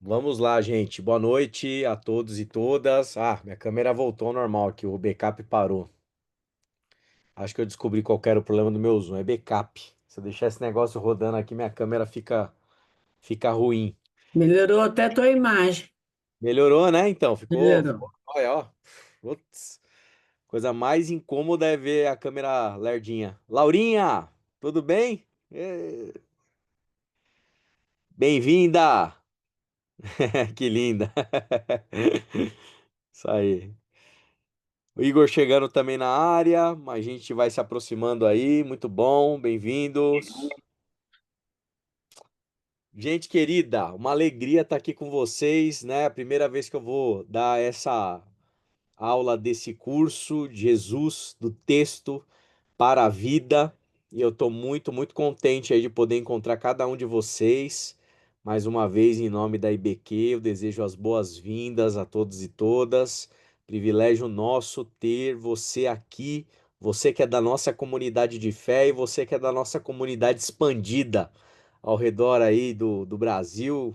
Vamos lá, gente. Boa noite a todos e todas. Minha câmera voltou ao normal aqui, o backup parou. Acho que eu descobri qual que era o problema do meu Zoom, é backup. Se eu deixar esse negócio rodando aqui, minha câmera fica ruim. Melhorou até a tua imagem. Melhorou, né? Então, ficou, Melhorou. olha, ó. Putz, coisa mais incômoda é ver a câmera lerdinha. Laurinha, tudo bem? Bem-vinda! Que linda. Isso aí. O Igor chegando também na área, a gente vai se aproximando aí, muito bom, bem-vindos. Gente querida, uma alegria estar aqui com vocês, né? A primeira vez que eu vou dar essa aula desse curso, Jesus, do texto para a vida. E eu estou muito, muito contente aí de poder encontrar cada um de vocês. Mais uma vez, em nome da IBQ, eu desejo as boas-vindas a todos e todas. Privilégio nosso ter você aqui, você que é da nossa comunidade de fé e você que é da nossa comunidade expandida ao redor aí do Brasil,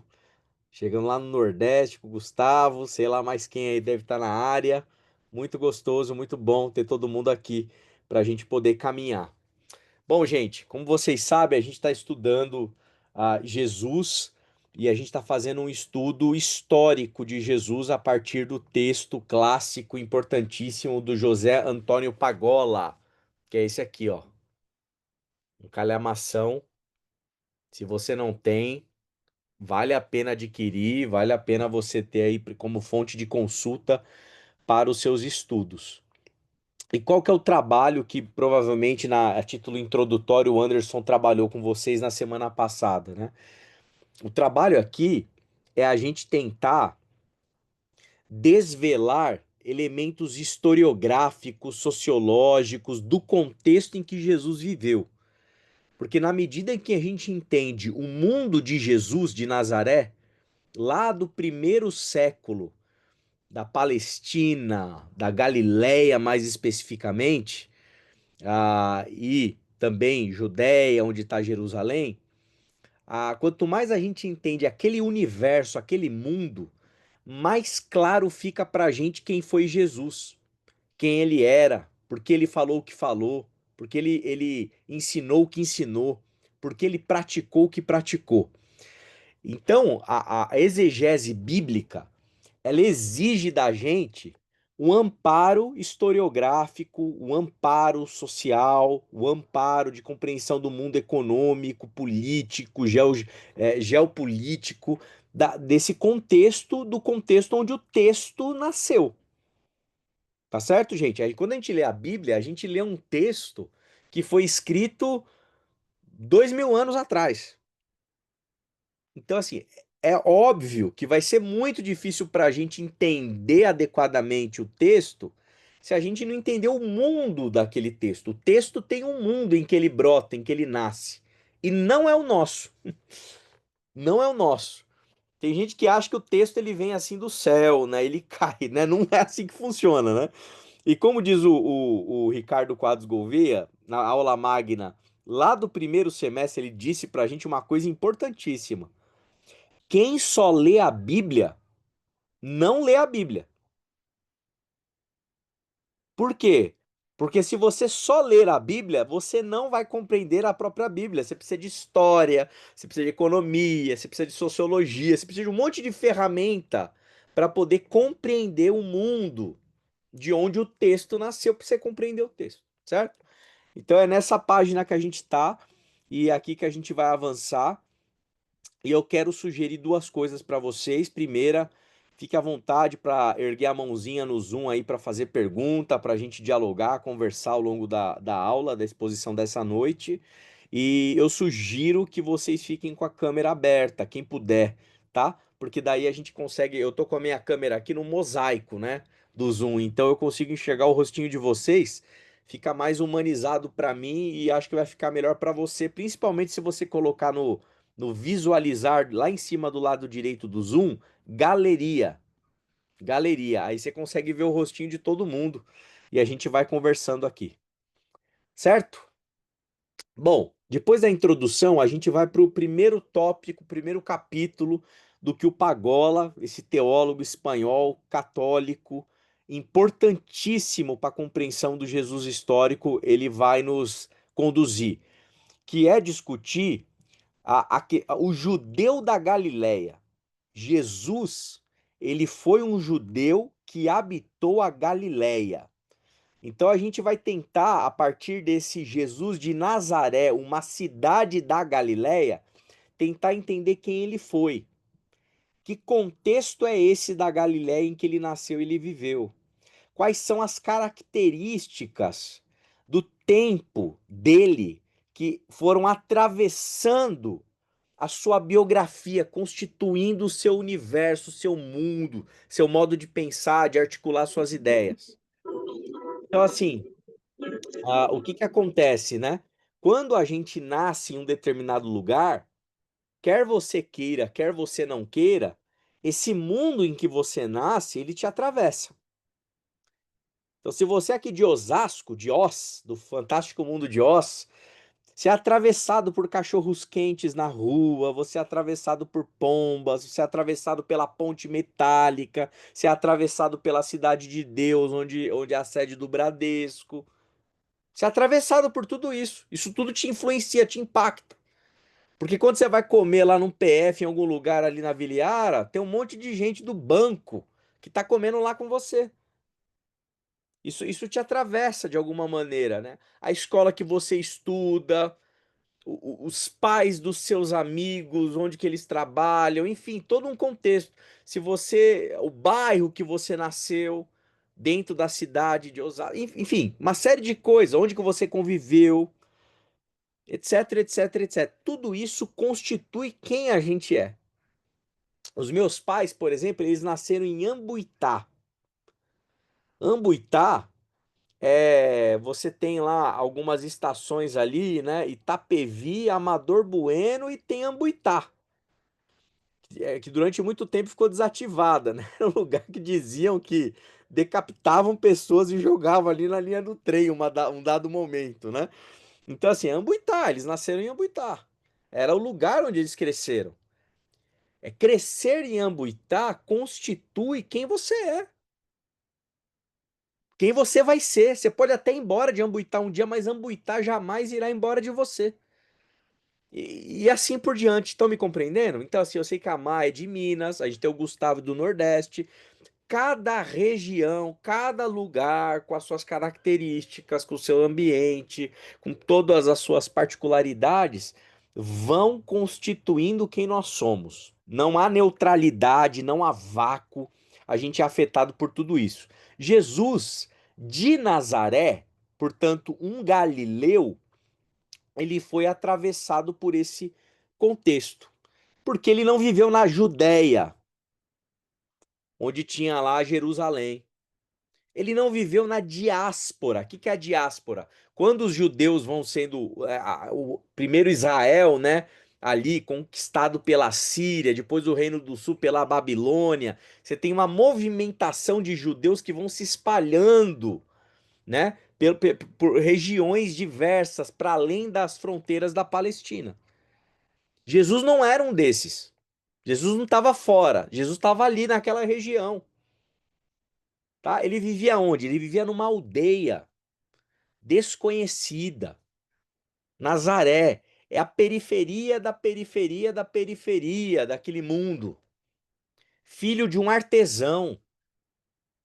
chegando lá no Nordeste com o Gustavo, sei lá mais quem aí deve estar na área. Muito gostoso, muito bom ter todo mundo aqui para a gente poder caminhar. Bom, gente, como vocês sabem, a gente está estudando Jesus e a gente está fazendo um estudo histórico de Jesus a partir do texto clássico importantíssimo do José Antônio Pagola, que é esse aqui, ó. Um calhamação. Se você não tem, vale a pena adquirir, vale a pena você ter aí como fonte de consulta para os seus estudos. E qual que é o trabalho que provavelmente a título introdutório o Anderson trabalhou com vocês na semana passada, né? O trabalho aqui é a gente tentar desvelar elementos historiográficos, sociológicos do contexto em que Jesus viveu. Porque na medida em que a gente entende o mundo de Jesus de Nazaré, lá do primeiro século, da Palestina, da Galileia mais especificamente, e também Judéia, onde está Jerusalém, quanto mais a gente entende aquele universo, aquele mundo, mais claro fica para a gente quem foi Jesus, quem ele era, porque ele falou o que falou, porque ele ensinou o que ensinou, porque ele praticou o que praticou. Então, a exegese bíblica ela exige da gente um amparo historiográfico, um amparo social, um amparo de compreensão do mundo econômico, político, geopolítico, desse contexto, do contexto onde o texto nasceu. Tá certo, gente? Aí, quando a gente lê a Bíblia, a gente lê um texto que foi escrito 2000 anos atrás. Então, assim, é óbvio que vai ser muito difícil para a gente entender adequadamente o texto se a gente não entender o mundo daquele texto. O texto tem um mundo em que ele brota, em que ele nasce. E não é o nosso. Não é o nosso. Tem gente que acha que o texto ele vem assim do céu, né? Ele cai, né? Não é assim que funciona, né? E como diz o Ricardo Quadros Gouveia, na aula magna, lá do primeiro semestre, ele disse para a gente uma coisa importantíssima. Quem só lê a Bíblia não lê a Bíblia. Por quê? Porque se você só ler a Bíblia, você não vai compreender a própria Bíblia. Você precisa de história, você precisa de economia, você precisa de sociologia, você precisa de um monte de ferramenta para poder compreender o mundo de onde o texto nasceu, para você compreender o texto, certo? Então é nessa página que a gente está e é aqui que a gente vai avançar. E eu quero sugerir duas coisas para vocês. Primeira, fique à vontade para erguer a mãozinha no Zoom aí para fazer pergunta, para a gente dialogar, conversar ao longo da aula, da exposição dessa noite. E eu sugiro que vocês fiquem com a câmera aberta, quem puder, tá? Porque daí a gente consegue. Eu tô com a minha câmera aqui no mosaico, né? Do Zoom, então eu consigo enxergar o rostinho de vocês. Fica mais humanizado para mim e acho que vai ficar melhor para você, principalmente se você colocar no visualizar lá em cima do lado direito do Zoom, galeria. Galeria. Aí você consegue ver o rostinho de todo mundo e a gente vai conversando aqui. Certo? Bom, depois da introdução, a gente vai para o primeiro tópico, primeiro capítulo do que o Pagola, esse teólogo espanhol católico, importantíssimo para a compreensão do Jesus histórico, ele vai nos conduzir, que é discutir o judeu da Galileia. Jesus, ele foi um judeu que habitou a Galileia. Então a gente vai tentar, a partir desse Jesus de Nazaré, uma cidade da Galileia, tentar entender quem ele foi. Que contexto é esse da Galileia em que ele nasceu e ele viveu? Quais são as características do tempo dele que foram atravessando a sua biografia, constituindo o seu universo, o seu mundo, seu modo de pensar, de articular suas ideias. Então, assim, o que que acontece, né? Quando a gente nasce em um determinado lugar, quer você queira, quer você não queira, esse mundo em que você nasce, ele te atravessa. Então, se você é aqui de Osasco, de Oz, do fantástico mundo de Oz, você é atravessado por cachorros quentes na rua, você é atravessado por pombas, você é atravessado pela ponte metálica, você é atravessado pela Cidade de Deus, onde é a sede do Bradesco. Você é atravessado por tudo isso. Isso tudo te influencia, te impacta. Porque quando você vai comer lá num PF, em algum lugar ali na Vila Yara, tem um monte de gente do banco que tá comendo lá com você. Isso te atravessa de alguma maneira, né? A escola que você estuda, os pais dos seus amigos, onde que eles trabalham, enfim, todo um contexto. Se você, o bairro que você nasceu, dentro da cidade de Osasco, enfim, uma série de coisas, onde que você conviveu, etc, etc, etc. Tudo isso constitui quem a gente é. Os meus pais, por exemplo, eles nasceram em Ambuitá. Ambuitá você tem lá algumas estações ali, né? Itapevi, Amador Bueno e tem Ambuitá, que durante muito tempo ficou desativada, né? Era um lugar que diziam que decapitavam pessoas e jogavam ali na linha do trem um dado momento, né? Então, assim, Ambuitá, eles nasceram em Ambuitá. Era o lugar onde eles cresceram. Crescer em Ambuitá constitui quem você é. Quem você vai ser. Você pode até ir embora de Ambuitá um dia, mas Ambuitá jamais irá embora de você. E assim por diante. Estão me compreendendo? Então, assim, eu sei que a Má é de Minas, a gente tem o Gustavo do Nordeste. Cada região, cada lugar com as suas características, com o seu ambiente, com todas as suas particularidades, vão constituindo quem nós somos. Não há neutralidade, não há vácuo. A gente é afetado por tudo isso. Jesus de Nazaré, portanto, um galileu, ele foi atravessado por esse contexto, porque ele não viveu na Judéia, onde tinha lá Jerusalém. Ele não viveu na diáspora. O que que é a diáspora? Quando os judeus vão sendo o primeiro Israel, né? Ali conquistado pela Síria, depois o Reino do Sul pela Babilônia, você tem uma movimentação de judeus que vão se espalhando, né? Por regiões diversas, para além das fronteiras da Palestina. Jesus não era um desses. Jesus não estava fora. Jesus estava ali naquela região. Tá? Ele vivia onde? Ele vivia numa aldeia desconhecida. Nazaré é a periferia da periferia da periferia daquele mundo. Filho de um artesão.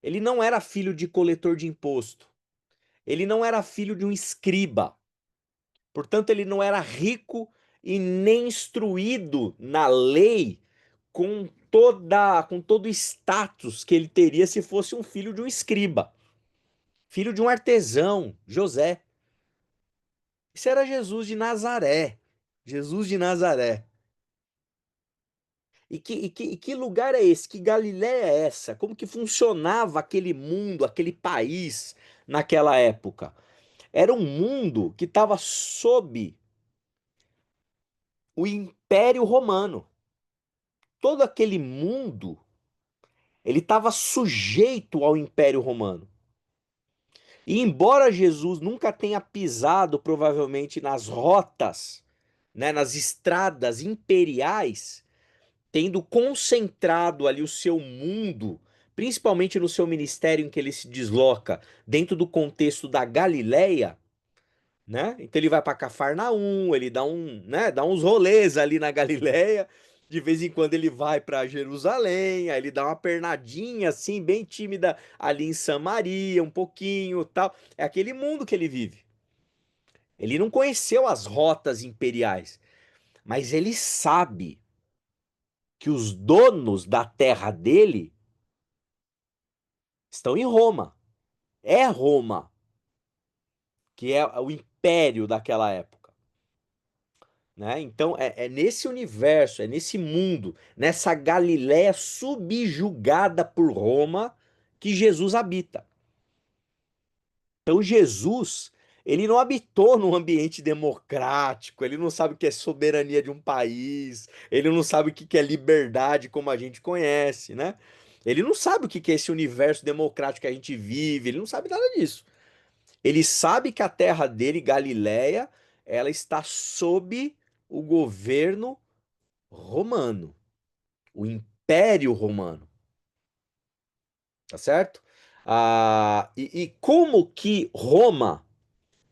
Ele não era filho de coletor de imposto. Ele não era filho de um escriba. Portanto, ele não era rico e nem instruído na lei com todo o status que ele teria se fosse um filho de um escriba, filho de um artesão, José. Isso era Jesus de Nazaré. Jesus de Nazaré. E que lugar é esse? Que Galiléia é essa? Como que funcionava aquele mundo, aquele país naquela época? Era um mundo que estava sob o Império Romano. Todo aquele mundo, ele estava sujeito ao Império Romano. E embora Jesus nunca tenha pisado provavelmente nas rotas, né, nas estradas imperiais, tendo concentrado ali o seu mundo, principalmente no seu ministério em que ele se desloca, dentro do contexto da Galileia, né? Então ele vai para Cafarnaum, ele dá dá uns rolês ali na Galileia. De vez em quando ele vai para Jerusalém, aí ele dá uma pernadinha assim, bem tímida ali em Samaria, um pouquinho, tal. É aquele mundo que ele vive. Ele não conheceu as rotas imperiais, mas ele sabe que os donos da terra dele estão em Roma. É Roma, que é o império daquela época. Né? Então é nesse universo, é nesse mundo, nessa Galiléia subjugada por Roma que Jesus habita. Então Jesus, ele não habitou num ambiente democrático, ele não sabe o que é soberania de um país, ele não sabe o que é liberdade como a gente conhece, né? Ele não sabe o que é esse universo democrático que a gente vive, ele não sabe nada disso. Ele sabe que a terra dele, Galiléia, ela está sob o governo romano, o Império Romano, tá certo? E como que Roma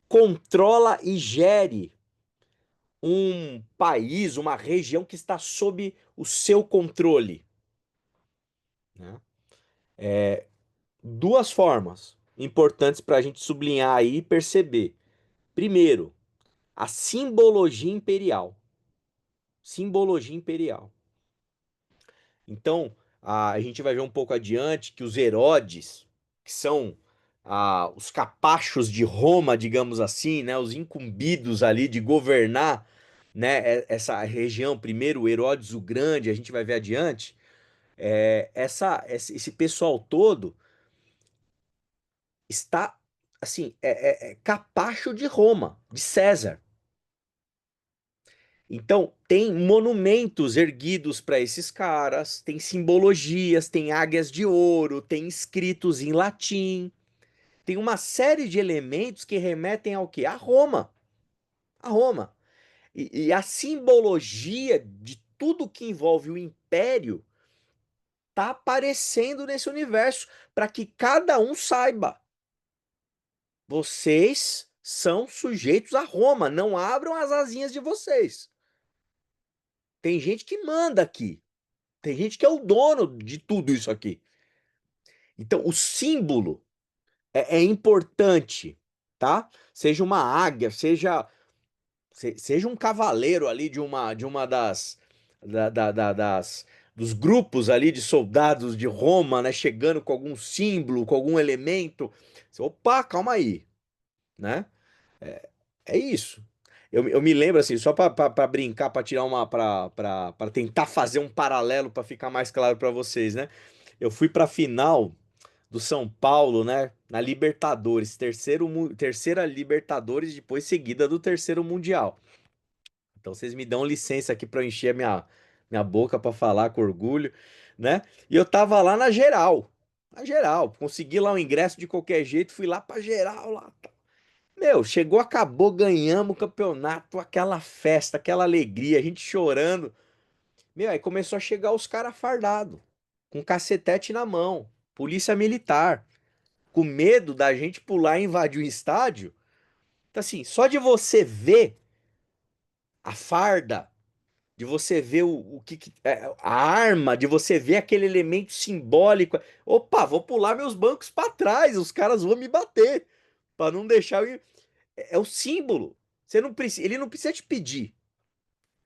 controla e gere um país, uma região que está sob o seu controle? Né? Duas formas importantes para a gente sublinhar aí e perceber. Primeiro, a simbologia imperial. Simbologia imperial. Então, a gente vai ver um pouco adiante que os Herodes, que são os capachos de Roma, digamos assim, né, os incumbidos ali de governar, né, essa região, primeiro Herodes o Grande, a gente vai ver adiante, esse pessoal todo está, assim, capacho de Roma, de César. Então, tem monumentos erguidos para esses caras, tem simbologias, tem águias de ouro, tem escritos em latim, tem uma série de elementos que remetem ao quê? A Roma. A Roma. E a simbologia de tudo que envolve o império tá aparecendo nesse universo para que cada um saiba. Vocês são sujeitos a Roma, não abram as asinhas de vocês. Tem gente que manda aqui. Tem gente que é o dono de tudo isso aqui. Então, o símbolo é importante, tá? Seja uma águia, seja um cavaleiro ali de uma das dos grupos ali de soldados de Roma, né? Chegando com algum símbolo, com algum elemento. Opa, calma aí, né? É isso. Eu me lembro assim, só para brincar, para tirar uma, para tentar fazer um paralelo para ficar mais claro para vocês, né? Eu fui para a final do São Paulo, né? Na Libertadores, terceira Libertadores, depois seguida do terceiro Mundial. Então vocês me dão licença aqui para eu encher a minha boca para falar com orgulho, né? E eu tava lá na geral, consegui lá o ingresso de qualquer jeito, fui lá para geral lá. Meu, chegou, acabou, ganhamos o campeonato, aquela festa, aquela alegria, a gente chorando. Meu, aí começou a chegar os caras fardados, com cacetete na mão, polícia militar, com medo da gente pular e invadir o estádio. Então, assim, só de você ver a farda, de você ver a arma, de você ver aquele elemento simbólico. Opa, vou pular meus bancos para trás, os caras vão me bater, para não deixar. É o símbolo. Você não precisa, ele não precisa te pedir.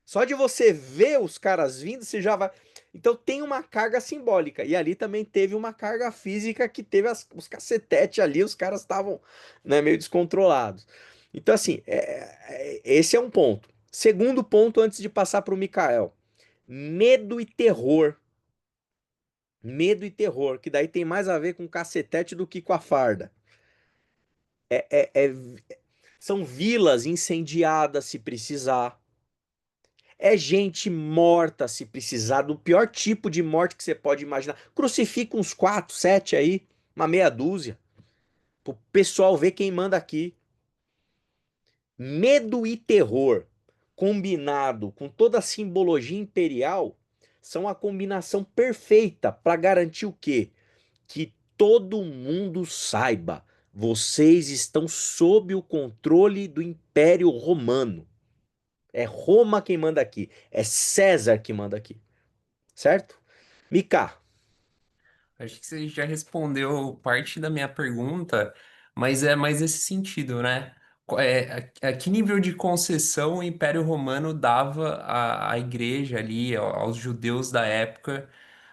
Só de você ver os caras vindo, você já vai. Então tem uma carga simbólica. E ali também teve uma carga física que teve os cacetetes ali, os caras estavam, né, meio descontrolados. Então, assim, esse é um ponto. Segundo ponto, antes de passar para o Mikael: medo e terror. Medo e terror, que daí tem mais a ver com o cacetete do que com a farda. É, é, é- São vilas incendiadas se precisar. É gente morta se precisar, do pior tipo de morte que você pode imaginar. Crucifica uns 4, 7 aí, uma meia dúzia, pro pessoal ver quem manda aqui. Medo e terror, combinado com toda a simbologia imperial, são a combinação perfeita para garantir o quê? Que todo mundo saiba, vocês estão sob o controle do Império Romano. É Roma quem manda aqui, é César que manda aqui, certo? Mika, Acho que você já respondeu parte da minha pergunta, mas é mais esse sentido, né? A que nível de concessão o Império Romano dava à igreja ali, aos judeus da época,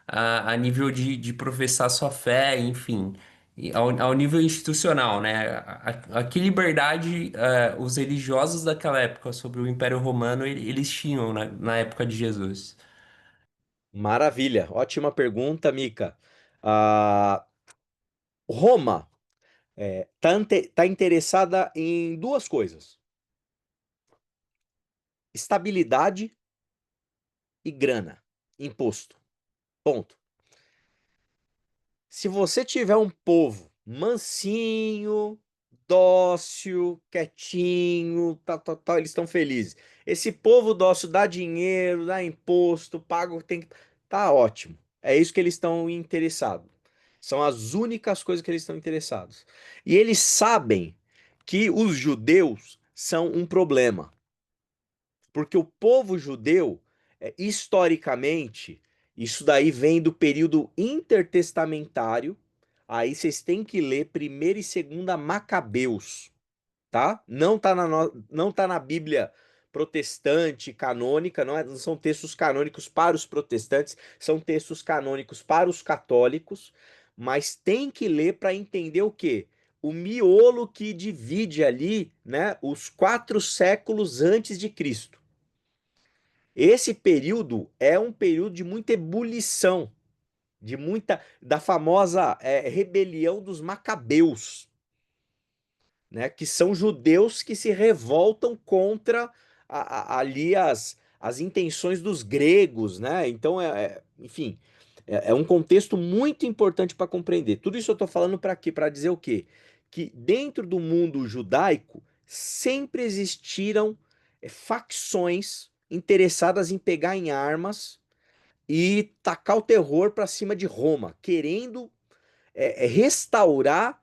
a nível de professar sua fé, enfim, e ao nível institucional, né? A que liberdade os religiosos daquela época sobre o Império Romano eles tinham na época de Jesus? maravilha, ótima pergunta, Mika. Ah, Roma tá interessada em duas coisas: estabilidade e grana, imposto. Ponto. Se você tiver um povo mansinho, dócil, quietinho, tal, tal, tal, eles estão felizes. Esse povo dócil dá dinheiro, dá imposto, paga o que tem que. Tá ótimo. É isso que eles estão interessados. São as únicas coisas que eles estão interessados. E eles sabem que os judeus são um problema. Porque o povo judeu, historicamente, isso daí vem do período intertestamentário. Aí vocês têm que ler primeira e segunda Macabeus, tá? Não tá na Bíblia protestante canônica, não são textos canônicos para os protestantes, são textos canônicos para os católicos, mas tem que ler para entender o quê? O miolo que divide ali, né, os 4 séculos antes de Cristo. Esse período é um período de muita ebulição, da famosa rebelião dos Macabeus, né? Que são judeus que se revoltam contra ali as intenções dos gregos, né? Então, enfim, é um contexto muito importante para compreender. Tudo isso eu estou falando para quê? Para dizer o quê? Que dentro do mundo judaico sempre existiram facções interessadas em pegar em armas e tacar o terror para cima de Roma, querendo restaurar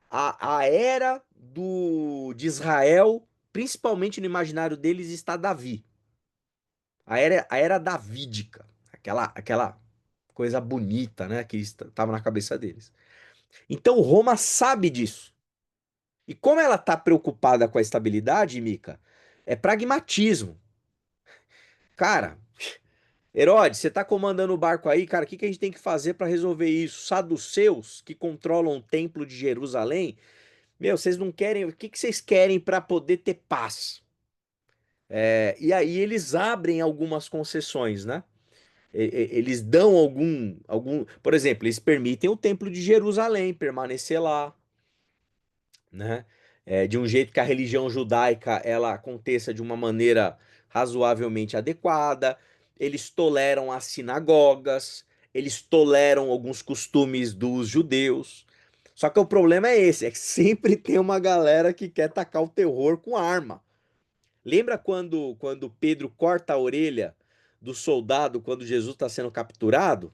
a era de Israel, principalmente no imaginário deles, está Davi. A era davídica. Aquela coisa bonita, né? Que estava na cabeça deles. Então Roma sabe disso. E como ela está preocupada com a estabilidade, Mica, é pragmatismo. Cara, Herodes, você está comandando o barco aí, cara, o que que a gente tem que fazer para resolver isso? Saduceus, que controlam o templo de Jerusalém, meu, vocês não querem. O que que vocês querem para poder ter paz? E aí eles abrem algumas concessões, né? Eles dão por exemplo, eles permitem o Templo de Jerusalém permanecer lá, né? De um jeito que a religião judaica ela aconteça de uma maneira razoavelmente adequada. Eles toleram as sinagogas, eles toleram alguns costumes dos judeus. Só que o problema é esse, é que sempre tem uma galera que quer tacar o terror com arma. Lembra quando Pedro corta a orelha do soldado quando Jesus está sendo capturado?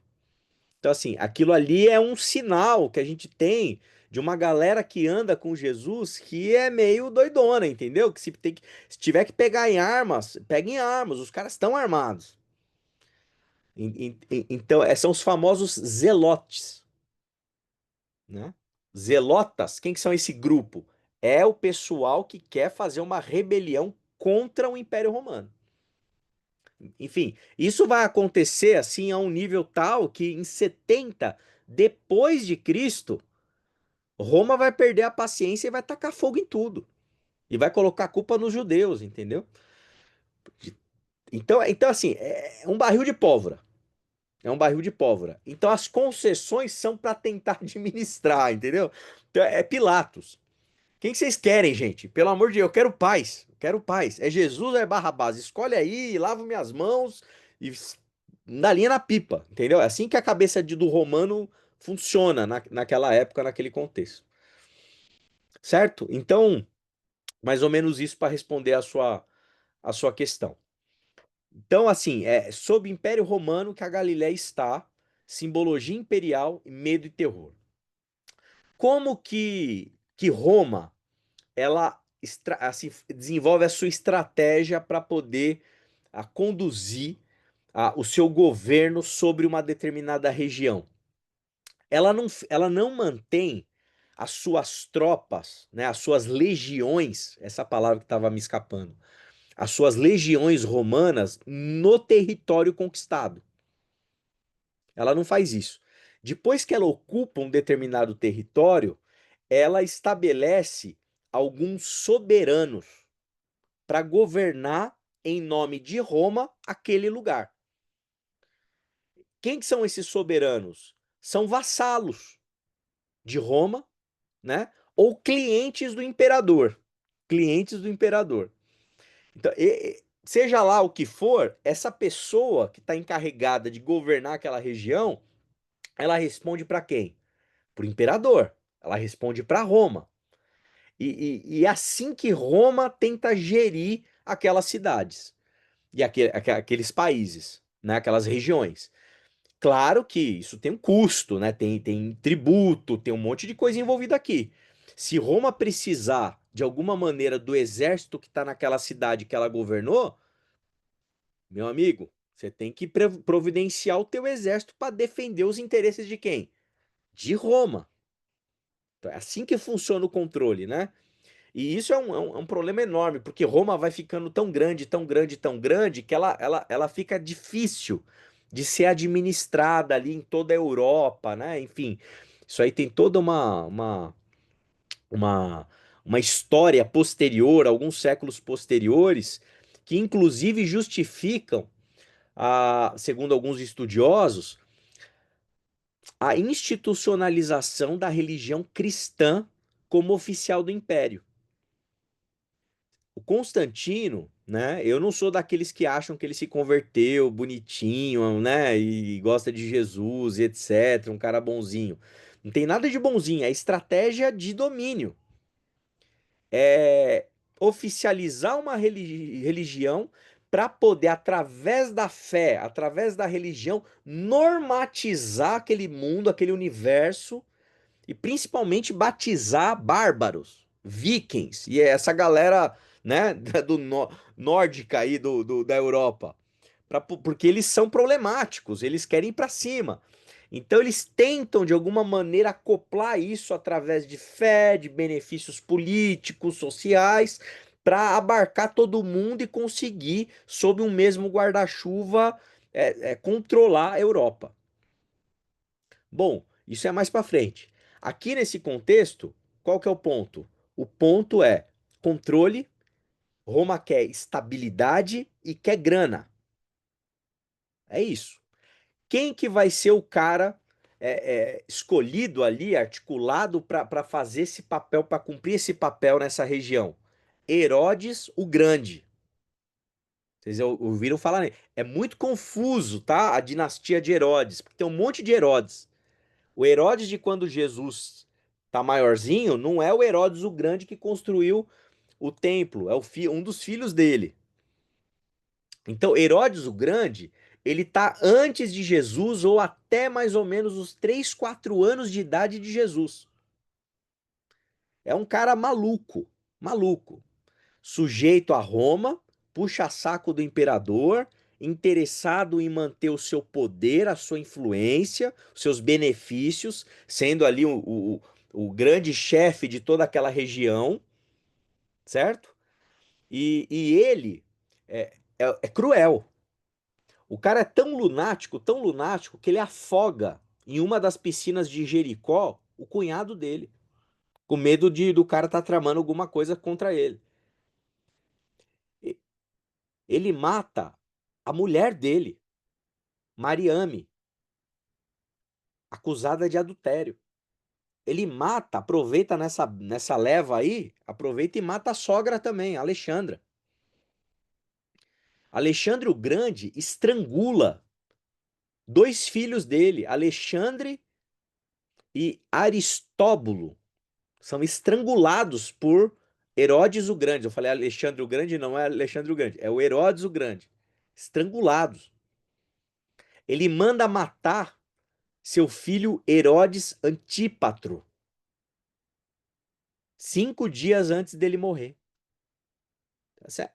Então, assim, aquilo ali é um sinal que a gente tem de uma galera que anda com Jesus que é meio doidona, entendeu? Que se tiver que pegar em armas, pega em armas, os caras estão armados. Então, são os famosos zelotes, né? Zelotas, quem que são esse grupo? É o pessoal que quer fazer uma rebelião contra o Império Romano. Enfim, isso vai acontecer assim a um nível tal que em 70 depois de Cristo, Roma vai perder a paciência e vai tacar fogo em tudo. E vai colocar a culpa nos judeus, entendeu? Então assim, é um barril de pólvora. É um barril de pólvora. Então as concessões são para tentar administrar, entendeu? Então, é Pilatos. Quem que vocês querem, gente? Pelo amor de Deus, eu quero paz. Eu quero paz. É Jesus ou é Barrabás? Escolhe aí, lavo minhas mãos e dá linha na pipa, entendeu? É assim que a cabeça do romano funciona naquela época, naquele contexto. Certo? Então, mais ou menos isso para responder a sua questão. Então, assim, é sob Império Romano que a Galiléia está, simbologia imperial, medo e terror. Como que Roma ela assim, desenvolve a sua estratégia para poder conduzir o seu governo sobre uma determinada região? Ela não mantém as suas tropas, né, as suas legiões, essa palavra que estava me escapando, as suas legiões romanas no território conquistado. Ela não faz isso. Depois que ela ocupa um determinado território, ela estabelece alguns soberanos para governar em nome de Roma aquele lugar. Quem que são esses soberanos? São vassalos de Roma, né? Ou clientes do imperador. Clientes do imperador. Então, seja lá o que for, essa pessoa que está encarregada de governar aquela região, ela responde para quem? Para o imperador. Ela responde para Roma. E é assim que Roma tenta gerir aquelas cidades e aqueles países, né? Aquelas regiões. Claro que isso tem um custo, né? Tem tributo, tem um monte de coisa envolvida aqui. Se Roma precisar, de alguma maneira, do exército que está naquela cidade que ela governou, meu amigo, você tem que providenciar o teu exército para defender os interesses de quem? De Roma. Então, é assim que funciona o controle, né? E isso é um problema enorme, porque Roma vai ficando tão grande, tão grande, tão grande, que ela fica difícil de ser administrada ali em toda a Europa, né? Enfim, isso aí tem toda uma, uma história posterior, alguns séculos posteriores, que inclusive justificam, segundo alguns estudiosos, a institucionalização da religião cristã como oficial do império. O Constantino, né? Eu não sou daqueles que acham que ele se converteu bonitinho, né? E gosta de Jesus e etc. Um cara bonzinho. Não tem nada de bonzinho, é estratégia de domínio. É oficializar uma religião para poder, através da fé, através da religião, normatizar aquele mundo, aquele universo e principalmente batizar bárbaros, vikings e essa galera, né, do nórdica aí da Europa, porque eles são problemáticos, eles querem ir para cima. Então eles tentam de alguma maneira acoplar isso através de fé, de benefícios políticos, sociais, para abarcar todo mundo e conseguir, sob um mesmo guarda-chuva, controlar a Europa. Bom, isso é mais para frente. Aqui nesse contexto, qual que é o ponto? O ponto é controle. Roma quer estabilidade e quer grana. É isso. Quem que vai ser o cara escolhido ali, articulado para fazer esse papel, para cumprir esse papel nessa região? Herodes o Grande. Vocês ouviram falar nele? É muito confuso, tá? A dinastia de Herodes, porque tem um monte de Herodes. O Herodes de quando Jesus tá maiorzinho, não é o Herodes o Grande que construiu o templo, é um dos filhos dele. Então, Herodes o Grande, ele tá antes de Jesus ou até mais ou menos os 3, 4 anos de idade de Jesus. É um cara maluco, maluco, sujeito a Roma, puxa-saco do imperador, interessado em manter o seu poder, a sua influência, os seus benefícios, sendo ali o grande chefe de toda aquela região, certo? E ele é cruel. O cara é tão lunático, que ele afoga em uma das piscinas de Jericó o cunhado dele, com medo do cara estar tramando alguma coisa contra ele. Ele mata a mulher dele, Mariame, acusada de adultério. Ele mata, aproveita nessa leva aí, aproveita e mata a sogra também, a Alexandra. Alexandre o Grande estrangula dois filhos dele, Alexandre e Aristóbulo. São estrangulados por Herodes o Grande. Eu falei Alexandre o Grande, não é Alexandre o Grande, é o Herodes o Grande. estrangulados. Ele manda matar seu filho Herodes Antípatro, 5 dias antes dele morrer.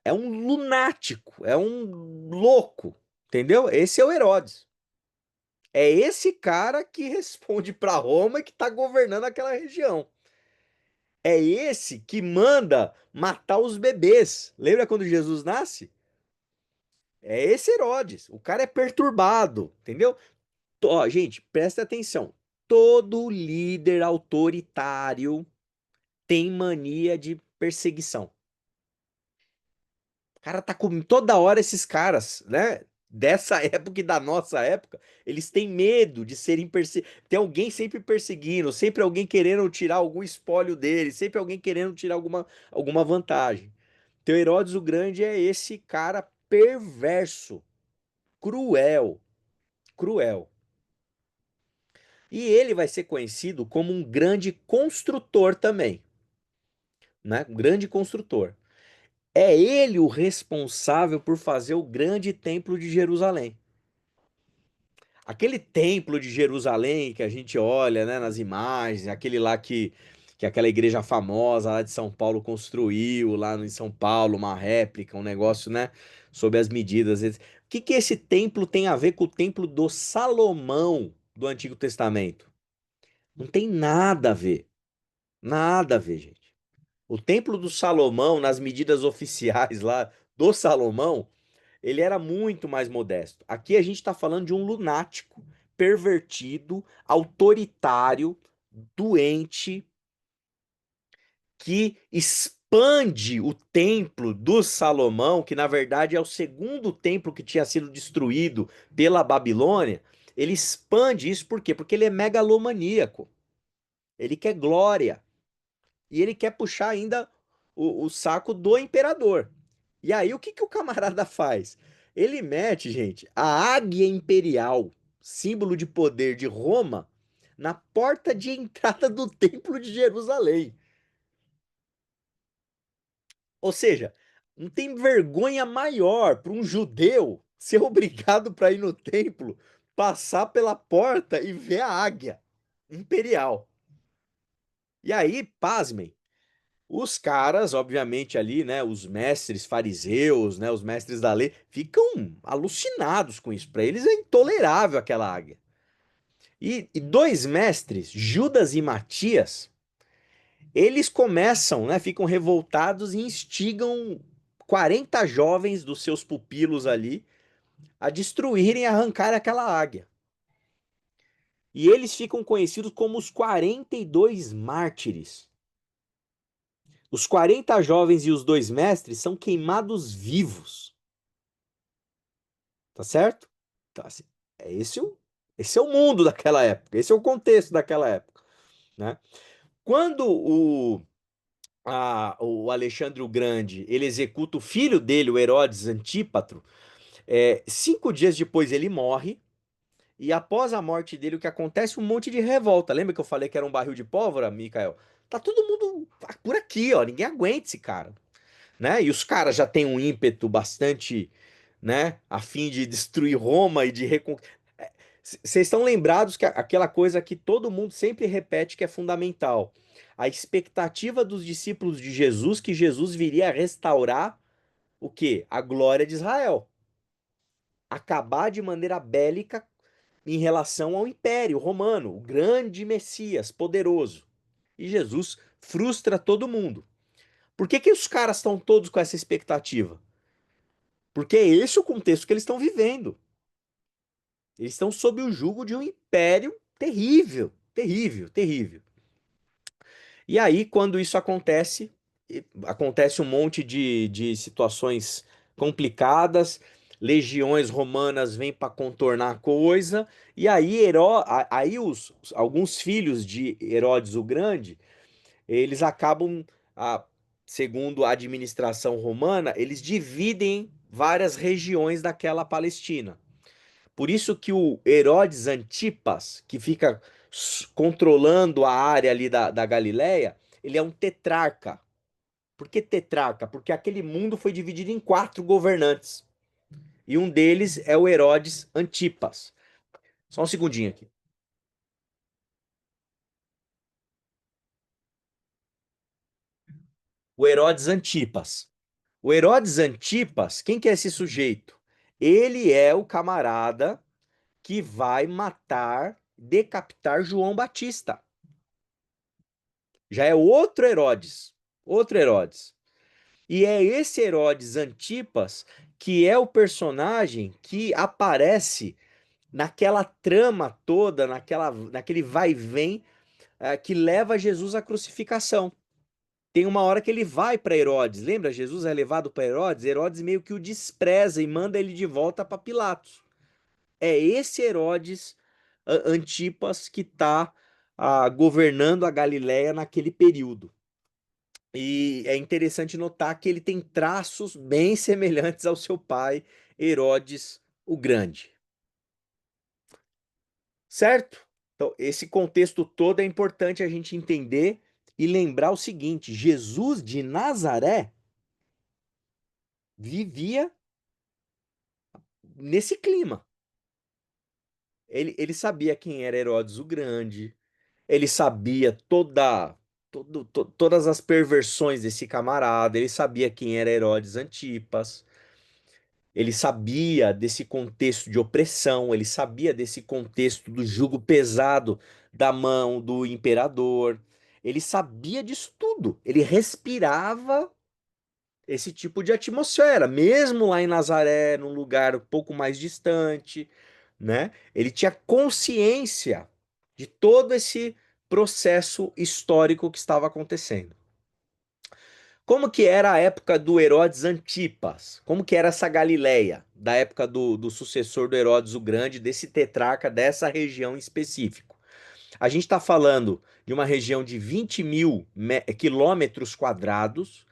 É um lunático, é um louco, entendeu? Esse é o Herodes. É esse cara que responde para Roma e que está governando aquela região. É esse que manda matar os bebês. Lembra quando Jesus nasce? É esse Herodes. O cara é perturbado, entendeu? Ó, gente, presta atenção. Todo líder autoritário tem mania de perseguição. O cara tá com toda hora esses caras, né? Dessa época e da nossa época, eles têm medo de serem perseguidos. Tem alguém sempre perseguindo, sempre alguém querendo tirar algum espólio deles, sempre alguém querendo tirar alguma vantagem. Então, Herodes o Grande é esse cara perverso, cruel, cruel. E ele vai ser conhecido como um grande construtor também, né? Um grande construtor. É ele o responsável por fazer o grande templo de Jerusalém. Aquele templo de Jerusalém que a gente olha, né, nas imagens, aquele lá que aquela igreja famosa lá de São Paulo construiu, lá em São Paulo, uma réplica, um negócio, né, sob as medidas. O que esse templo tem a ver com o templo do Salomão do Antigo Testamento? Não tem nada a ver. Nada a ver, gente. O templo do Salomão, nas medidas oficiais lá do Salomão, ele era muito mais modesto. Aqui a gente está falando de um lunático, pervertido, autoritário, doente, que expande o templo do Salomão, que na verdade é o segundo templo que tinha sido destruído pela Babilônia. Ele expande isso por quê? Porque ele é megalomaníaco. Ele quer glória. E ele quer puxar ainda o saco do imperador. E aí, o que que o camarada faz? Ele mete, gente, a águia imperial, símbolo de poder de Roma, na porta de entrada do Templo de Jerusalém. Ou seja, não tem vergonha maior para um judeu ser obrigado para ir no templo, passar pela porta e ver a águia imperial. E aí, pasmem, os caras, obviamente, ali, né, os mestres fariseus, né, os mestres da lei, ficam alucinados com isso. Para eles é intolerável aquela águia. E dois mestres, Judas e Matias, eles começam, né, ficam revoltados e instigam 40 jovens dos seus pupilos ali a destruírem e arrancar aquela águia. E eles ficam conhecidos como os 42 mártires. Os 40 jovens e os dois mestres são queimados vivos. Tá certo? Então, assim, esse é o mundo daquela época, esse é o contexto daquela época, né? Quando o Alexandre o Grande ele executa o filho dele, o Herodes Antípatro, 5 dias depois ele morre, e após a morte dele, o que acontece? Um monte de revolta. Lembra que eu falei que era um barril de pólvora, Mikael? Tá todo mundo por aqui, ó. Ninguém aguenta esse cara, né? E os caras já têm um ímpeto bastante, né, a fim de destruir Roma e de reconquistar. Vocês estão lembrados que aquela coisa que todo mundo sempre repete que é fundamental. A expectativa dos discípulos de Jesus que Jesus viria a restaurar o quê? A glória de Israel. Acabar de maneira bélica em relação ao Império Romano, o grande Messias, poderoso. E Jesus frustra todo mundo. Por que que os caras estão todos com essa expectativa? Porque é esse o contexto que eles estão vivendo. Eles estão sob o jugo de um império terrível, terrível, terrível. E aí, quando isso acontece, acontece um monte de situações complicadas, legiões romanas vêm para contornar a coisa, e aí, alguns filhos de Herodes o Grande, eles acabam, segundo a administração romana, eles dividem várias regiões daquela Palestina. Por isso que o Herodes Antipas, que fica controlando a área ali da Galileia, ele é um tetrarca. Por que tetrarca? Porque aquele mundo foi dividido em 4 governantes. E um deles é o Herodes Antipas. Só um segundinho aqui. O Herodes Antipas. O Herodes Antipas, quem que é esse sujeito? Ele é o camarada que vai matar, decapitar João Batista. Já é outro Herodes. Outro Herodes. E é esse Herodes Antipas que é o personagem que aparece naquela trama toda, naquele vai e vem que leva Jesus à crucificação. Tem uma hora que ele vai para Herodes, lembra? Jesus é levado para Herodes, Herodes meio que o despreza e manda ele de volta para Pilatos. É esse Herodes Antipas que está governando a Galiléia naquele período. E é interessante notar que ele tem traços bem semelhantes ao seu pai, Herodes o Grande. Certo? Então, esse contexto todo é importante a gente entender e lembrar o seguinte: Jesus de Nazaré vivia nesse clima. Ele sabia quem era Herodes o Grande, ele sabia todas as perversões desse camarada, ele sabia quem era Herodes Antipas, ele sabia desse contexto de opressão, ele sabia desse contexto do jugo pesado da mão do imperador, ele sabia disso tudo, ele respirava esse tipo de atmosfera, mesmo lá em Nazaré, num lugar um pouco mais distante, né? Ele tinha consciência de todo esse processo histórico que estava acontecendo. Como que era a época do Herodes Antipas? Como que era essa Galileia, da época do sucessor do Herodes o Grande, desse tetrarca dessa região em específico? A gente está falando de uma região de 20 mil quilômetros quadrados,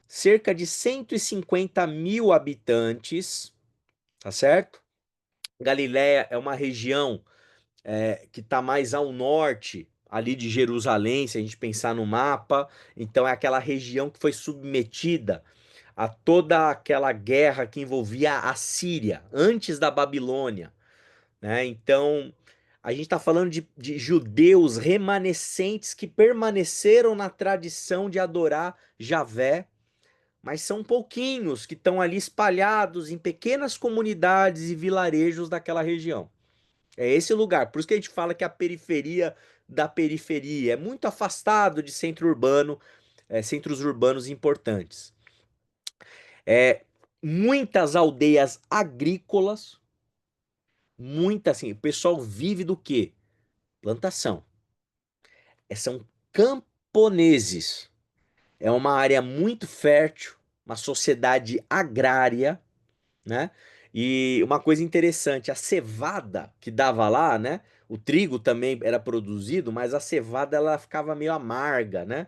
cerca de 150 mil habitantes, tá certo? Galiléia é uma região que está mais ao norte ali de Jerusalém, se a gente pensar no mapa. Então é aquela região que foi submetida a toda aquela guerra que envolvia a Síria, antes da Babilônia, né? Então a gente está falando de judeus remanescentes que permaneceram na tradição de adorar Javé, mas são pouquinhos que estão ali espalhados em pequenas comunidades e vilarejos daquela região. É esse lugar. Por isso que a gente fala que é a periferia da periferia é muito afastado de centro urbano, centros urbanos importantes. É muitas aldeias agrícolas, muita assim. O pessoal vive do quê? Plantação. São camponeses. É uma área muito fértil, uma sociedade agrária, né? E uma coisa interessante, a cevada que dava lá, né? O trigo também era produzido, mas a cevada ela ficava meio amarga, né?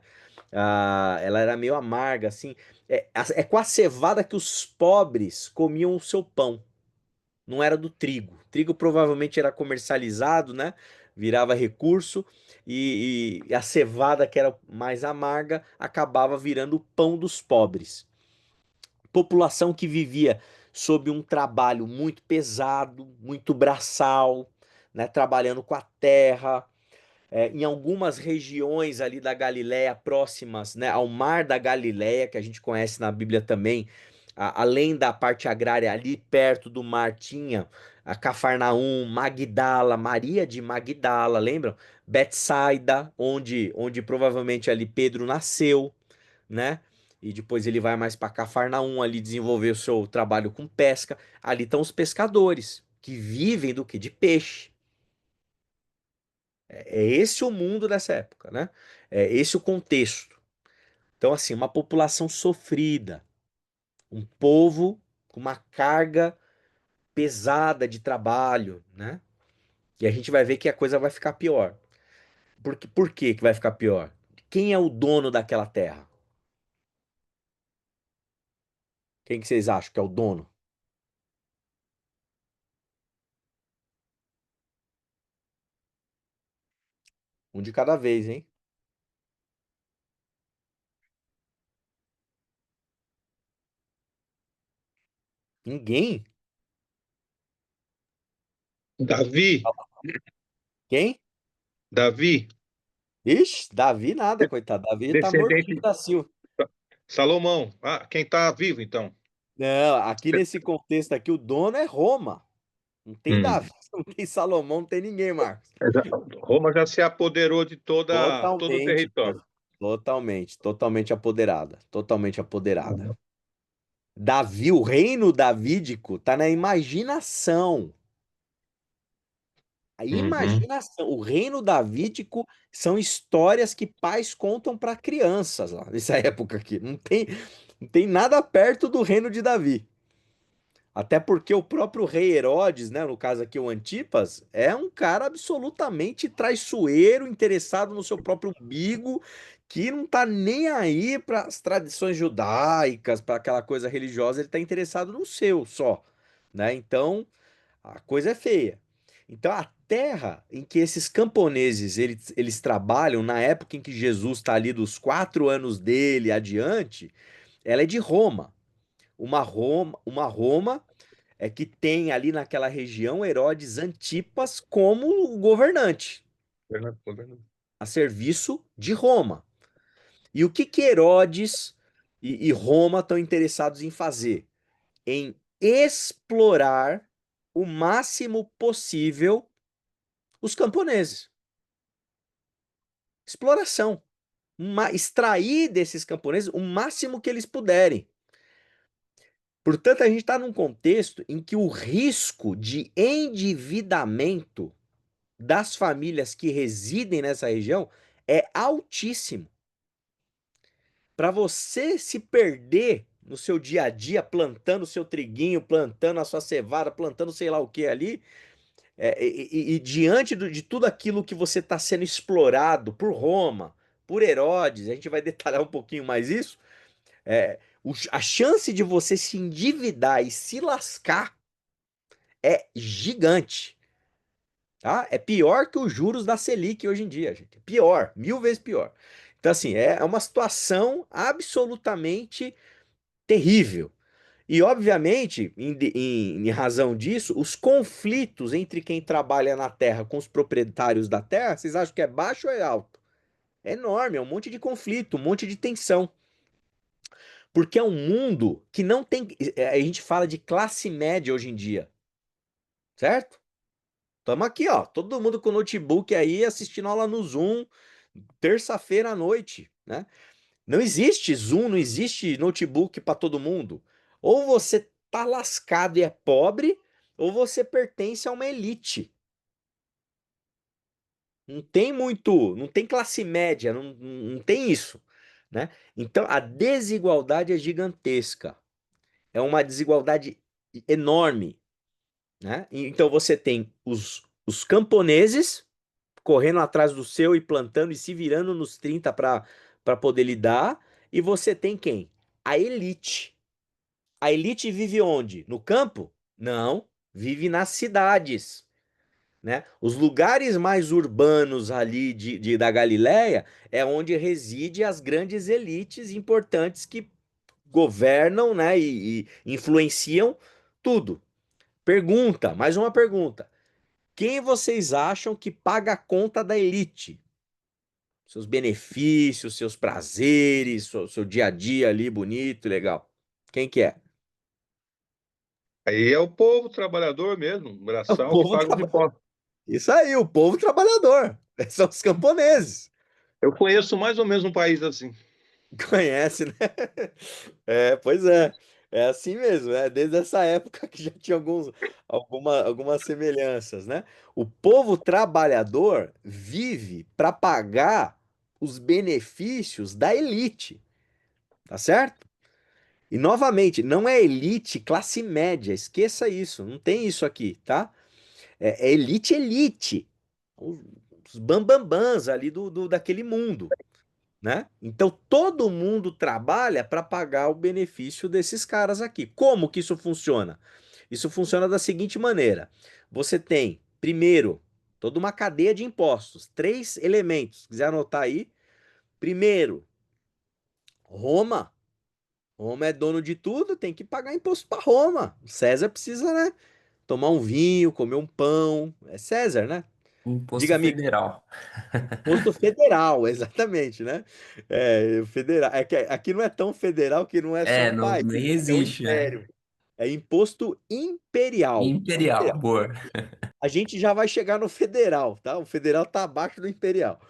Ela era meio amarga, assim. É com a cevada que os pobres comiam o seu pão, não era do trigo. O trigo provavelmente era comercializado, né? Virava recurso, e a cevada, que era mais amarga, acabava virando o pão dos pobres. População que vivia sob um trabalho muito pesado, muito braçal, né, trabalhando com a terra. Em algumas regiões ali da Galiléia próximas, né, ao Mar da Galiléia, que a gente conhece na Bíblia também, além da parte agrária, ali perto do mar tinha a Cafarnaum, Magdala, Maria de Magdala, lembram? Betsaida, onde provavelmente ali Pedro nasceu, né? E depois ele vai mais para Cafarnaum ali desenvolver o seu trabalho com pesca. Ali estão os pescadores que vivem do que? De peixe. É esse o mundo dessa época, né? É esse o contexto. Então, assim, uma população sofrida, um povo com uma carga pesada de trabalho, né? E a gente vai ver que a coisa vai ficar pior. Por que que vai ficar pior? Quem é o dono daquela terra? Quem que vocês acham que é o dono? Um de cada vez, hein? Ninguém? Davi, Quem? Davi, Ixi, Davi nada, coitado. Davi tá mortinho descendente da Silva. Salomão. Ah, quem está vivo então? Não, aqui nesse contexto aqui, o dono é Roma. Não tem Hum. Davi, não tem Salomão, não tem ninguém, Marcos. Roma já se apoderou de todo o Totalmente, território. totalmente apoderada. Totalmente apoderada. Davi, o reino davídico, tá na imaginação. A Uhum, imaginação. O reino davídico são histórias que pais contam para crianças lá nessa época aqui. Não tem nada perto do reino de Davi. Até porque o próprio rei Herodes, né, no caso aqui o Antipas, é um cara absolutamente traiçoeiro, interessado no seu próprio umbigo, que não tá nem aí para as tradições judaicas, para aquela coisa religiosa, ele tá interessado no seu só, né? Então, a coisa é feia. Então, a terra em que esses camponeses eles trabalham, na época em que Jesus está ali dos 4 anos dele adiante, ela é de Roma. Uma Roma que tem ali naquela região Herodes Antipas como o governante, governador. a serviço de Roma. E o que Herodes e Roma estão interessados em fazer? Em explorar o máximo possível os camponeses. Exploração. Extrair desses camponeses o máximo que eles puderem. Portanto, a gente está num contexto em que o risco de endividamento das famílias que residem nessa região é altíssimo. Para você se perder no seu dia a dia, plantando o seu triguinho, plantando a sua cevada, plantando sei lá o que ali, e diante de tudo aquilo que você está sendo explorado por Roma, por Herodes, a gente vai detalhar um pouquinho mais isso, a chance de você se endividar e se lascar é gigante. Tá? É pior que os juros da Selic hoje em dia, gente. Pior, 1000 vezes pior. Então, assim, é uma situação absolutamente terrível. E, obviamente, em razão disso, os conflitos entre quem trabalha na terra com os proprietários da terra, vocês acham que é baixo ou é alto? É enorme, é um monte de conflito, um monte de tensão. Porque é um mundo que não tem. A gente fala de classe média hoje em dia, certo? Estamos aqui, ó, todo mundo com notebook aí assistindo aula no Zoom, terça-feira à noite, né? Não existe Zoom, não existe notebook para todo mundo. Ou você tá lascado e é pobre, ou você pertence a uma elite. Não tem muito, não tem classe média, não tem isso, né? Então a desigualdade é gigantesca. É uma desigualdade enorme, né? Então você tem os camponeses correndo atrás do seu e plantando e se virando nos 30 para poder lidar. E você tem quem? A elite. A elite vive onde? No campo? Não, vive nas cidades, né? Os lugares mais urbanos ali da Galileia é onde reside as grandes elites importantes que governam, né, e influenciam tudo. Pergunta, mais uma pergunta. Quem vocês acham que paga a conta da elite? Seus benefícios, seus prazeres, seu dia a dia ali bonito, legal. Quem que é? Aí é o povo trabalhador mesmo, É o braçal, que povo paga os trabalhador. impostos. Isso aí, o povo trabalhador. São os camponeses. Eu conheço mais ou menos um país assim. Conhece, né? Pois é. É assim mesmo, né? Desde essa época que já tinha algumas semelhanças, né? O povo trabalhador vive para pagar os benefícios da elite, tá certo? E novamente, não é elite, classe média, esqueça isso, não tem isso aqui, tá? É elite, elite. Os, os bambambãs ali daquele mundo, né? Então todo mundo trabalha para pagar o benefício desses caras aqui. Como que isso funciona? Isso funciona da seguinte maneira: você tem, primeiro, toda uma cadeia de impostos, três elementos. Se quiser anotar aí, primeiro, Roma. Roma é dono de tudo, tem que pagar imposto para Roma. César precisa, né? Tomar um vinho, comer um pão. É César, né? Imposto Diga, amigo. federal. Imposto federal, exatamente, né? É, federal. É que aqui não é tão federal que não é só É, um não, país, nem é um existe, né? império. É imposto imperial. Imperial, boa. A gente já vai chegar no federal, tá? O federal tá abaixo do imperial.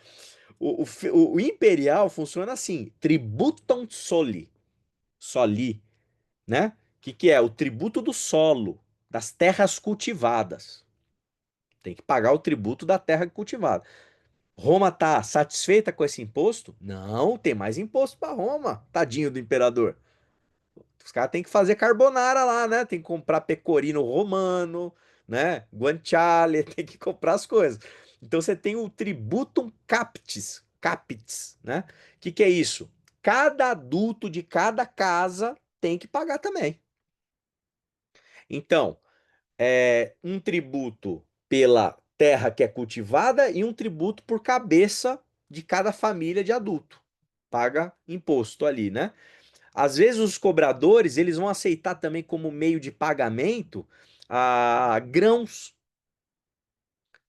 O imperial funciona assim: tributum soli, soli, né? Que é? O tributo do solo, das terras cultivadas. Tem que pagar o tributo da terra cultivada. Roma tá satisfeita com esse imposto? Não, tem mais imposto para Roma, tadinho do imperador. Os caras têm que fazer carbonara lá, né? Tem que comprar pecorino romano, né? Guanciale, tem que comprar as coisas. Então você tem o tributum capitis, né? Que é isso? Cada adulto de cada casa tem que pagar também. Então, é um tributo pela terra que é cultivada e um tributo por cabeça de cada família de adulto. Paga imposto ali, né? Às vezes os cobradores, eles vão aceitar também como meio de pagamento grãos,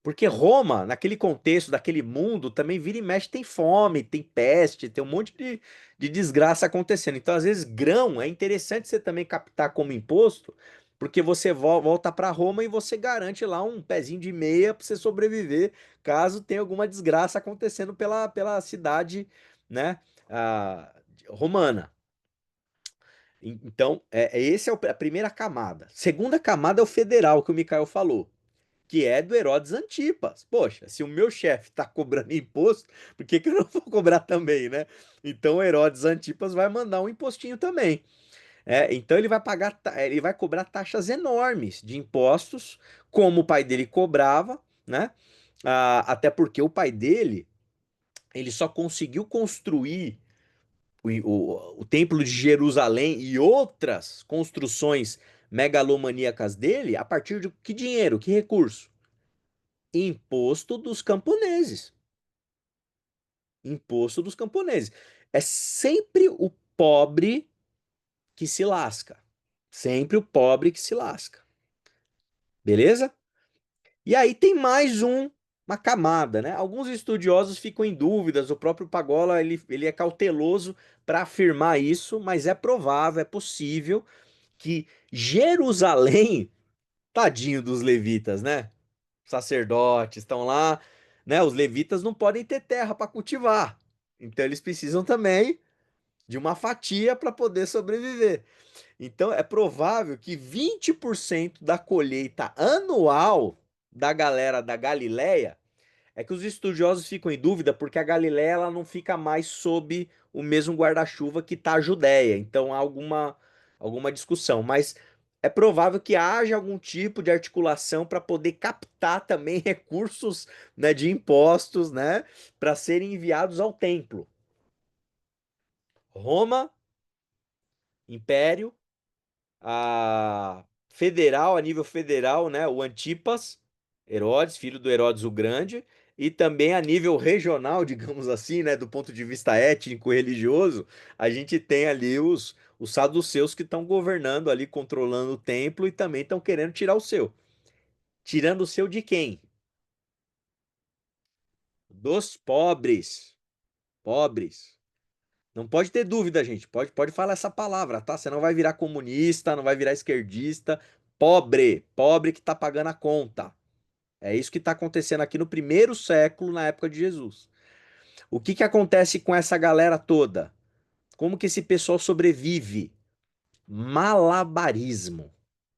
porque Roma, naquele contexto, daquele mundo, também vira e mexe, tem fome, tem peste, tem um monte de desgraça acontecendo. Então, às vezes, grão é interessante você também captar como imposto, porque você volta para Roma e você garante lá um pezinho de meia para você sobreviver, caso tenha alguma desgraça acontecendo pela cidade, né, romana. Então, esse é a primeira camada. Segunda camada é o federal, que o Mikael falou, que é do Herodes Antipas. Poxa, se o meu chefe está cobrando imposto, por que que eu não vou cobrar também, né? Então, o Herodes Antipas vai mandar um impostinho também. Então, ele vai pagar, ele vai cobrar taxas enormes de impostos, como o pai dele cobrava, né? Até porque o pai dele, ele só conseguiu construir o Templo de Jerusalém e outras construções megalomaníacas dele a partir de que dinheiro, que recurso? Imposto dos camponeses. Imposto dos camponeses. É sempre o pobre que se lasca. Sempre o pobre que se lasca. Beleza? E aí tem mais uma camada, né? Alguns estudiosos ficam em dúvidas, o próprio Pagola ele é cauteloso para afirmar isso, mas é provável, é possível que Jerusalém, tadinho dos levitas, né? Sacerdotes estão lá, né? Os levitas não podem ter terra para cultivar. Então eles precisam também de uma fatia para poder sobreviver. Então é provável que 20% da colheita anual da galera da Galileia é que os estudiosos ficam em dúvida porque a Galileia ela não fica mais sob o mesmo guarda-chuva que está a Judéia. Então há alguma discussão. Mas é provável que haja algum tipo de articulação para poder captar também recursos, né, de impostos, né, para serem enviados ao templo. Roma, Império, a nível federal, né, o Antipas, Herodes, filho do Herodes o Grande, e também a nível regional, digamos assim, né, do ponto de vista étnico e religioso, a gente tem ali os saduceus que estão governando ali, controlando o templo e também estão querendo tirar o seu. Tirando o seu de quem? Dos pobres. Pobres. Não pode ter dúvida, gente. Pode falar essa palavra, tá? Você não vai virar comunista, não vai virar esquerdista. Pobre. Pobre que tá pagando a conta. É isso que está acontecendo aqui no primeiro século, na época de Jesus. O que que acontece com essa galera toda? Como que esse pessoal sobrevive? Malabarismo.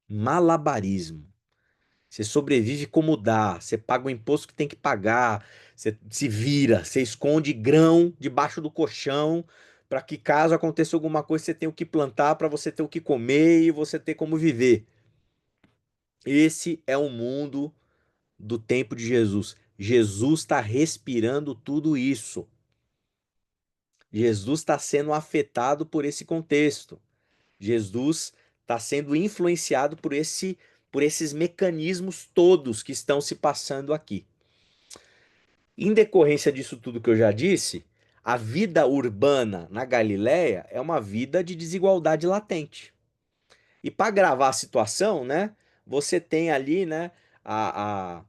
Malabarismo. Você sobrevive como dá, você paga o imposto que tem que pagar, você se vira, você esconde grão debaixo do colchão para que caso aconteça alguma coisa você tenha o que plantar para você ter o que comer e você ter como viver. Esse é o mundo do tempo de Jesus. Jesus está respirando tudo isso. Jesus está sendo afetado por esse contexto. Jesus está sendo influenciado por esses mecanismos todos que estão se passando aqui. Em decorrência disso tudo que eu já disse, A vida urbana na Galileia é uma vida de desigualdade latente. E para gravar a situação, né, você tem ali, né, a,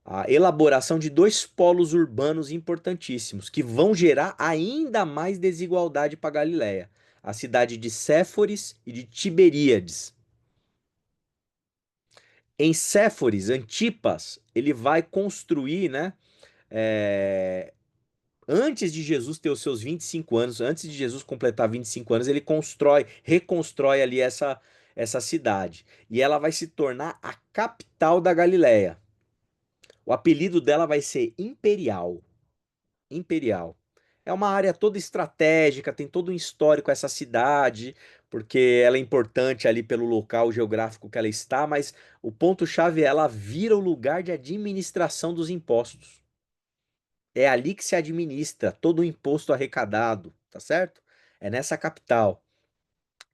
a elaboração de dois polos urbanos importantíssimos que vão gerar ainda mais desigualdade para Galileia. A cidade de Séforis e de Tiberíades. Em Séforis, Antipas, ele vai construir, né, é, antes de Jesus ter os seus 25 anos, antes de Jesus completar 25 anos, ele reconstrói ali essa cidade. E ela vai se tornar a capital da Galileia. O apelido dela vai ser Imperial. Imperial. É uma área toda estratégica, tem todo um histórico essa cidade, porque ela é importante ali pelo local geográfico que ela está, mas o ponto-chave é ela vira o lugar de administração dos impostos. É ali que se administra todo o imposto arrecadado, tá certo? É nessa capital.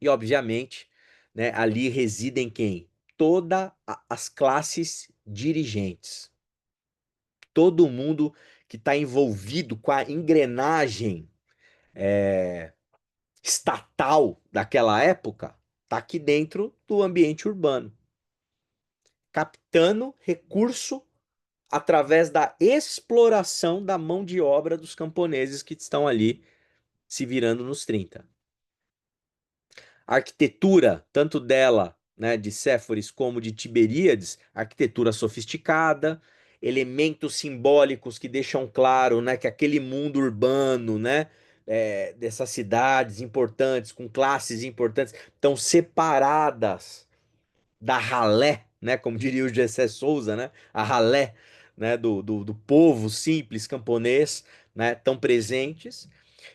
E, obviamente, né, ali residem quem? Todas as classes dirigentes. Todo mundo que está envolvido com a engrenagem estatal daquela época está aqui dentro do ambiente urbano, captando recurso através da exploração da mão de obra dos camponeses que estão ali se virando nos 30. A arquitetura, tanto dela, né, de Séforis, como de Tiberíades, arquitetura sofisticada, elementos simbólicos que deixam claro, né, que aquele mundo urbano, né, dessas cidades importantes, com classes importantes, estão separadas da ralé, né, como diria o Gessé Souza, né, a ralé, né, do povo simples camponês, né, tão presentes.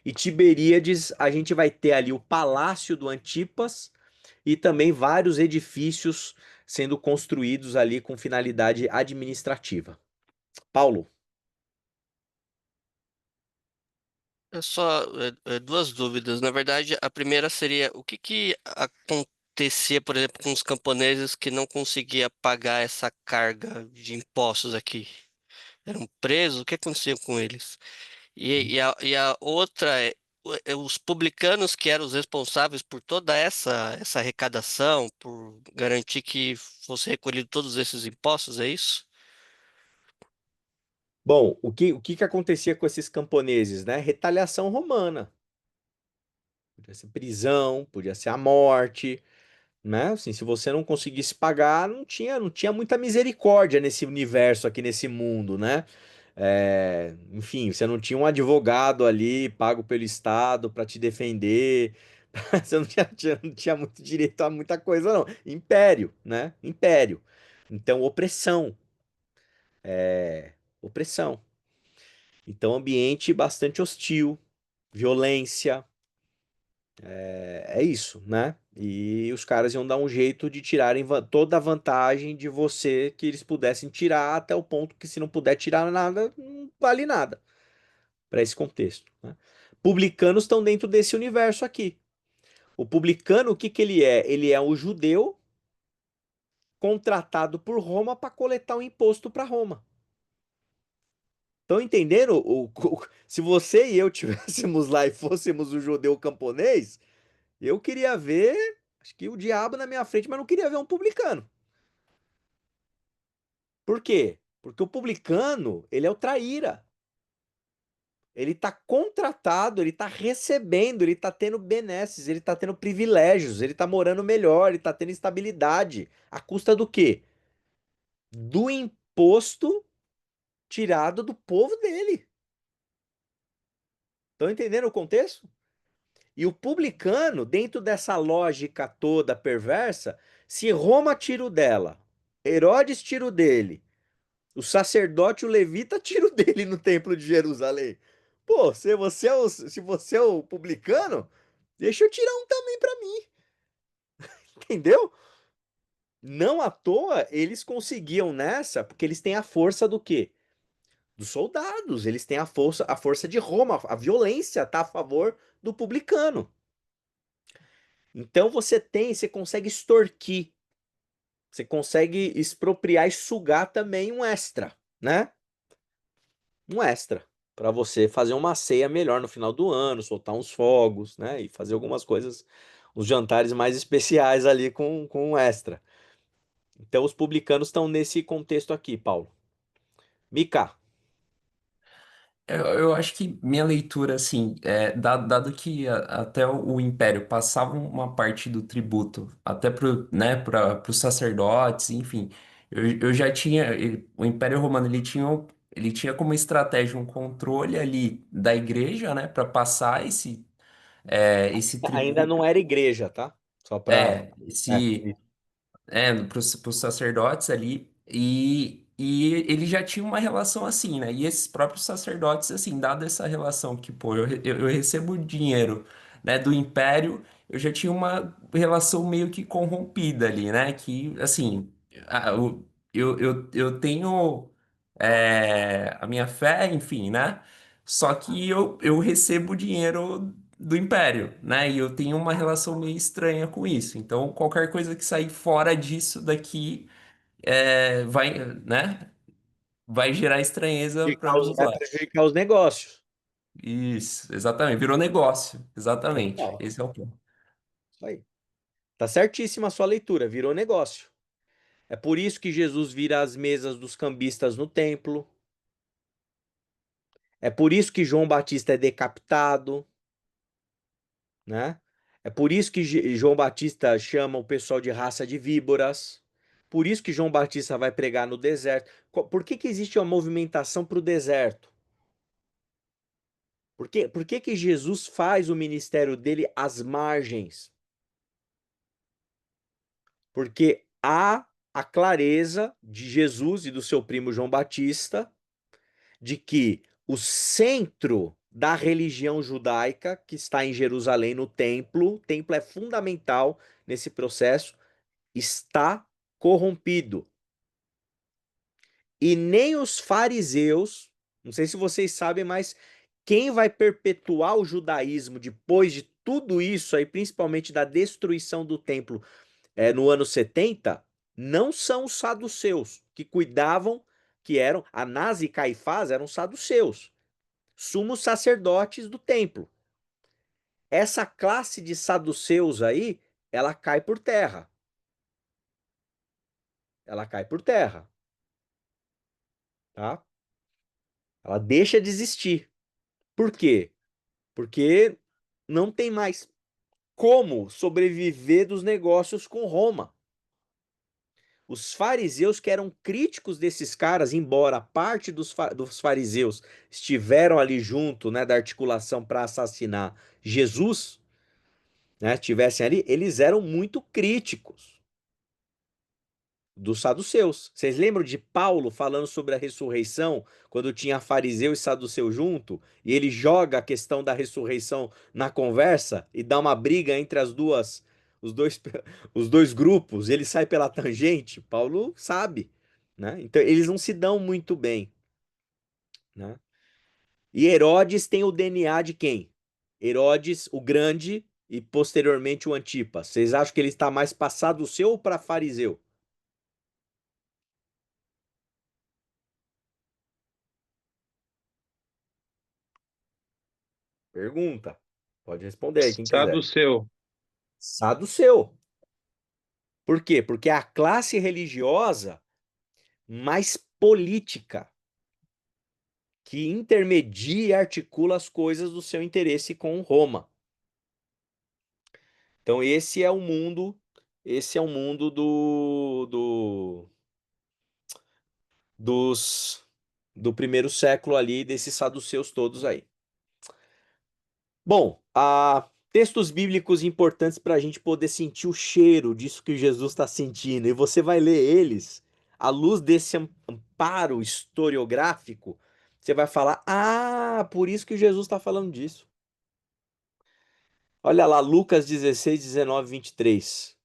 E Tiberíades, a gente vai ter ali o Palácio do Antipas e também vários edifícios sendo construídos ali com finalidade administrativa. Paulo. É só duas dúvidas. Na verdade, a primeira seria o que que acontecia, por exemplo, com os camponeses que não conseguia pagar essa carga de impostos aqui? Eram presos? O que acontecia com eles? E a outra os publicanos que eram os responsáveis por toda essa arrecadação, por garantir que fosse recolhido todos esses impostos, é isso? Bom, o que acontecia com esses camponeses, né? Retaliação romana. Podia ser prisão, podia ser a morte, né? Assim, se você não conseguisse pagar, não tinha muita misericórdia nesse universo aqui, nesse mundo, né? Enfim, você não tinha um advogado ali pago pelo Estado para te defender. Você não tinha muito direito a muita coisa, não. Império, né? Império. Então, opressão. Opressão. Então, ambiente bastante hostil, violência. É isso, né? E os caras iam dar um jeito de tirarem toda a vantagem de você que eles pudessem tirar até o ponto que se não puder tirar nada, não vale nada para esse contexto, né? Publicanos estão dentro desse universo aqui. O publicano, o que que ele é? Ele é um judeu contratado por Roma para coletar o imposto para Roma. Estão entendendo? Se você e eu tivéssemos lá e fôssemos o judeu camponês, eu queria ver, acho que o diabo na minha frente, mas não queria ver um publicano. Por quê? Porque o publicano, ele é o traíra. Ele está contratado, ele está recebendo, ele está tendo benesses, ele está tendo privilégios, ele está morando melhor, ele está tendo estabilidade. À custa do quê? Do imposto tirado do povo dele. Estão entendendo o contexto? E o publicano, dentro dessa lógica toda perversa, se Roma tira o dela, Herodes tira o dele, o sacerdote, o levita, tira o dele no templo de Jerusalém. Pô, se você é o publicano, deixa eu tirar um também para mim. Entendeu? Não à toa eles conseguiam nessa, porque eles têm a força do quê? Dos soldados. Eles têm a força de Roma. A violência tá a favor do publicano. Então você consegue extorquir, você consegue expropriar e sugar também um extra, né? Um extra. para você fazer uma ceia melhor no final do ano, soltar uns fogos, né? E fazer algumas coisas, uns jantares mais especiais ali com extra. Então os publicanos estão nesse contexto aqui, Paulo. Mica, Eu acho que minha leitura, assim, dado que até o Império passava uma parte do tributo até para os sacerdotes, enfim, eu já tinha, o Império Romano, ele tinha como estratégia um controle ali da igreja, né, para passar esse ainda tributo, não era igreja, tá? Só para. esse para os sacerdotes ali, e ele já tinha uma relação assim, né? E esses próprios sacerdotes, assim, dada essa relação que, pô, eu recebo dinheiro, né, do império, eu já tinha uma relação meio que corrompida ali, né? Que, assim, eu tenho a minha fé, enfim, né? Só que eu recebo dinheiro do império, né? E eu tenho uma relação meio estranha com isso. Então, qualquer coisa que sair fora disso daqui vai, né? Vai gerar estranheza para ambos os Vai lados. prejudicar os negócios. Isso, exatamente. Virou negócio. Exatamente. Total. Esse é o ponto. Isso aí. Tá certíssima a sua leitura, virou negócio. É por isso que Jesus vira as mesas dos cambistas no templo. É por isso que João Batista é decapitado, né? É por isso que João Batista chama o pessoal de raça de víboras. Por isso que João Batista vai pregar no deserto. Por que que existe uma movimentação para o deserto? Por que que Jesus faz o ministério dele às margens? Porque há a clareza de Jesus e do seu primo João Batista de que o centro da religião judaica, que está em Jerusalém, no templo, o templo é fundamental nesse processo, está corrompido. E nem os fariseus, não sei se vocês sabem, mas quem vai perpetuar o judaísmo depois de tudo isso aí, principalmente da destruição do templo no ano 70, não são os saduceus, que cuidavam, que eram, Anás e Caifás eram saduceus, sumos sacerdotes do templo. Essa classe de saduceus aí, ela cai por terra. Ela cai por terra, tá? Ela deixa de existir. Por quê? Porque não tem mais como sobreviver dos negócios com Roma. Os fariseus que eram críticos desses caras, embora parte dos fariseus estiveram ali junto, né, da articulação para assassinar Jesus, né, tivessem ali, eles eram muito críticos dos saduceus. Vocês lembram de Paulo falando sobre a ressurreição, quando tinha fariseu e saduceu junto, e ele joga a questão da ressurreição na conversa e dá uma briga entre os dois, os dois grupos, ele sai pela tangente? Paulo sabe, né? Então eles não se dão muito bem, né? E Herodes tem o DNA de quem? Herodes, o grande, e posteriormente o Antipas. Vocês acham que ele está mais passado o seu ou para fariseu? Pergunta. Pode responder aí, quem quiser. Saduceu. Saduceu. Por quê? Porque é a classe religiosa mais política, que intermedia e articula as coisas do seu interesse com Roma. Então esse é o mundo dos, do primeiro século ali, desses saduceus todos aí. Bom, textos bíblicos importantes para a gente poder sentir o cheiro disso que Jesus está sentindo. E você vai ler eles à luz desse amparo historiográfico. Você vai falar: ah, por isso que Jesus está falando disso. Olha lá, Lucas 16, 19, 23.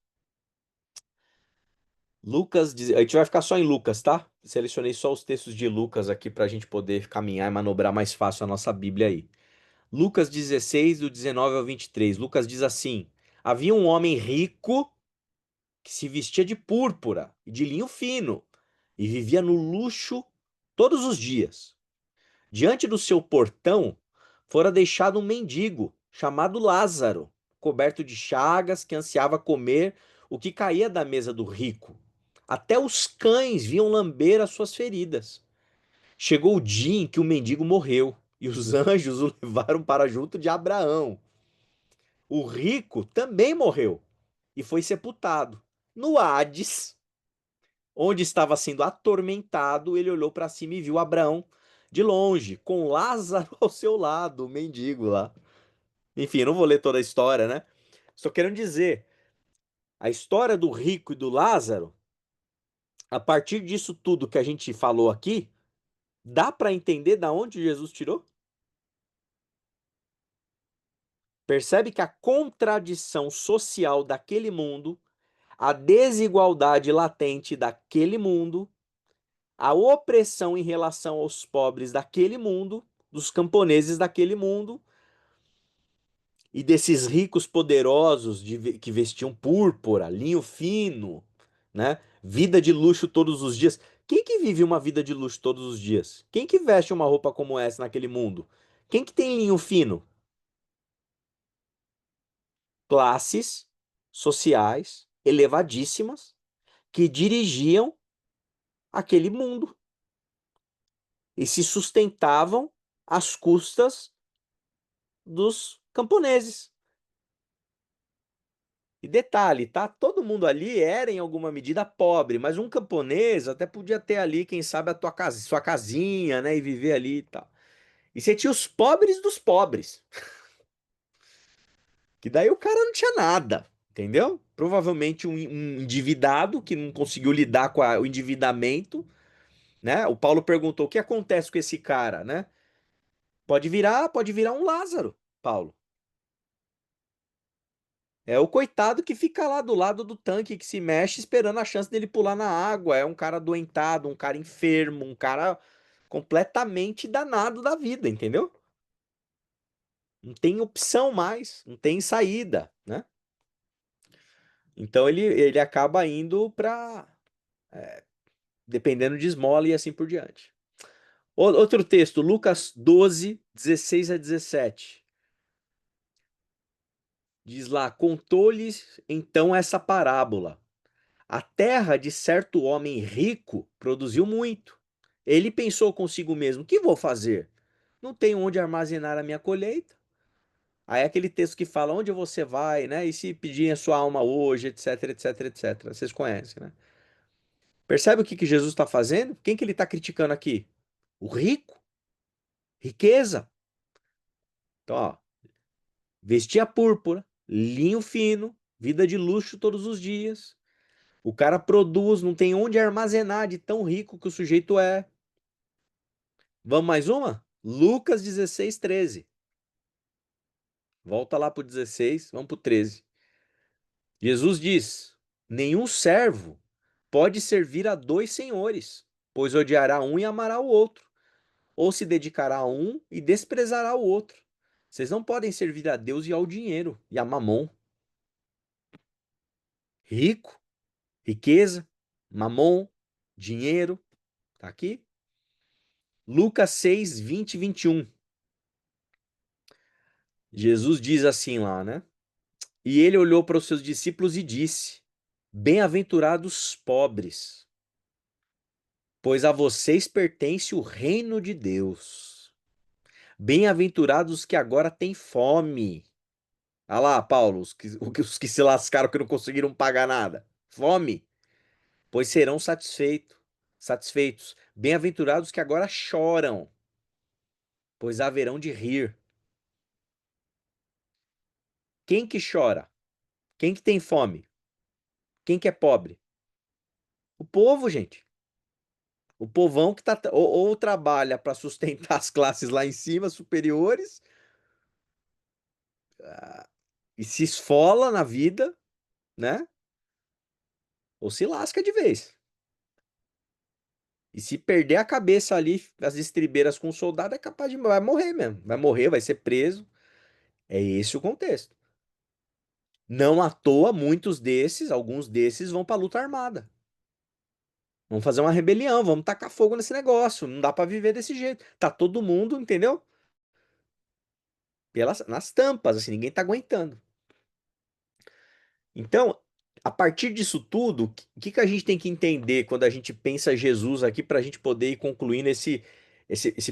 A gente vai ficar só em Lucas, tá? Selecionei só os textos de Lucas aqui para a gente poder caminhar e manobrar mais fácil a nossa Bíblia aí. Lucas 16, do 19 ao 23. Lucas diz assim: havia um homem rico que se vestia de púrpura e de linho fino e vivia no luxo todos os dias. Diante do seu portão fora deixado um mendigo chamado Lázaro, coberto de chagas, que ansiava comer o que caía da mesa do rico. Até os cães vinham lamber as suas feridas. Chegou o dia em que o mendigo morreu e os anjos o levaram para junto de Abraão. O rico também morreu e foi sepultado. No Hades, onde estava sendo atormentado, ele olhou para cima e viu Abraão de longe, com Lázaro ao seu lado, o mendigo lá. Enfim, eu não vou ler toda a história, né? Só querendo dizer, a história do rico e do Lázaro, a partir disso tudo que a gente falou aqui, dá para entender da onde Jesus tirou? Percebe que a contradição social daquele mundo, a desigualdade latente daquele mundo, a opressão em relação aos pobres daquele mundo, dos camponeses daquele mundo e desses ricos poderosos que vestiam púrpura, linho fino, né? Vida de luxo todos os dias. Quem que vive uma vida de luxo todos os dias? Quem que veste uma roupa como essa naquele mundo? Quem que tem linho fino? Classes sociais elevadíssimas que dirigiam aquele mundo e se sustentavam às custas dos camponeses. E detalhe, tá? Todo mundo ali era em alguma medida pobre, mas um camponês até podia ter ali, quem sabe, a tua casa, sua casinha, né, e viver ali e tal. E você tinha os pobres dos pobres, que daí o cara não tinha nada, entendeu? Provavelmente um endividado que não conseguiu lidar com o endividamento, né? O Paulo perguntou: o que acontece com esse cara, né? Pode virar um Lázaro, Paulo. É o coitado que fica lá do lado do tanque, que se mexe esperando a chance dele pular na água. É um cara adoentado, um cara enfermo, um cara completamente danado da vida, entendeu? Não tem opção mais, não tem saída, né? Então ele acaba indo para, dependendo de esmola e assim por diante. Outro texto, Lucas 12, 16 a 17. Diz lá: contou-lhes então essa parábola. A terra de certo homem rico produziu muito. Ele pensou consigo mesmo: que vou fazer? Não tenho onde armazenar a minha colheita. Aí é aquele texto que fala onde você vai, né? E se pedirem a sua alma hoje, etc, etc, etc. Vocês conhecem, né? Percebe o que Jesus está fazendo? Quem que ele está criticando aqui? O rico, riqueza. Então, ó, vestia púrpura, linho fino, vida de luxo todos os dias. O cara produz, não tem onde armazenar de tão rico que o sujeito é. Vamos mais uma? Lucas 16, 13. Volta lá pro 16, vamos pro 13. Jesus diz: nenhum servo pode servir a dois senhores, pois odiará um e amará o outro, ou se dedicará a um e desprezará o outro. Vocês não podem servir a Deus e ao dinheiro, e a mamon. Rico, riqueza, mamon, dinheiro. Tá aqui? Lucas 6, 20 e 21. Jesus diz assim lá, né? E ele olhou para os seus discípulos e disse: bem-aventurados pobres, pois a vocês pertence o reino de Deus. Bem-aventurados que agora têm fome. Olha lá, Paulo, os que se lascaram que não conseguiram pagar nada. Fome, pois serão satisfeitos. Bem-aventurados que agora choram, pois haverão de rir. Quem que chora? Quem que tem fome? Quem que é pobre? O povo, gente. O povão que tá, ou trabalha para sustentar as classes lá em cima, superiores, e se esfola na vida, né? Ou se lasca de vez. E se perder a cabeça ali, as estribeiras com o soldado, é capaz de vai morrer mesmo. Vai morrer, vai ser preso. É esse o contexto. Não à toa, muitos desses, alguns desses, vão para a luta armada. Vamos fazer uma rebelião, vamos tacar fogo nesse negócio. Não dá pra viver desse jeito. Tá todo mundo, entendeu? Nas tampas, assim, ninguém tá aguentando. Então, a partir disso tudo, o que que a gente tem que entender quando a gente pensa Jesus aqui para a gente poder ir concluindo esse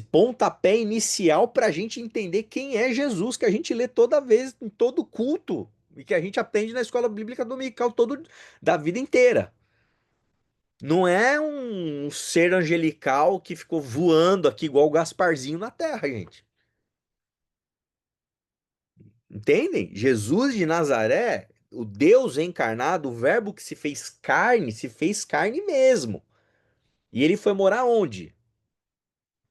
pontapé inicial para a gente entender quem é Jesus, que a gente lê toda vez, em todo culto, e que a gente aprende na escola bíblica dominical todo da vida inteira. Não é um ser angelical que ficou voando aqui igual o Gasparzinho na Terra, gente. Entendem? Jesus de Nazaré, o Deus encarnado, o Verbo que se fez carne mesmo. E ele foi morar onde?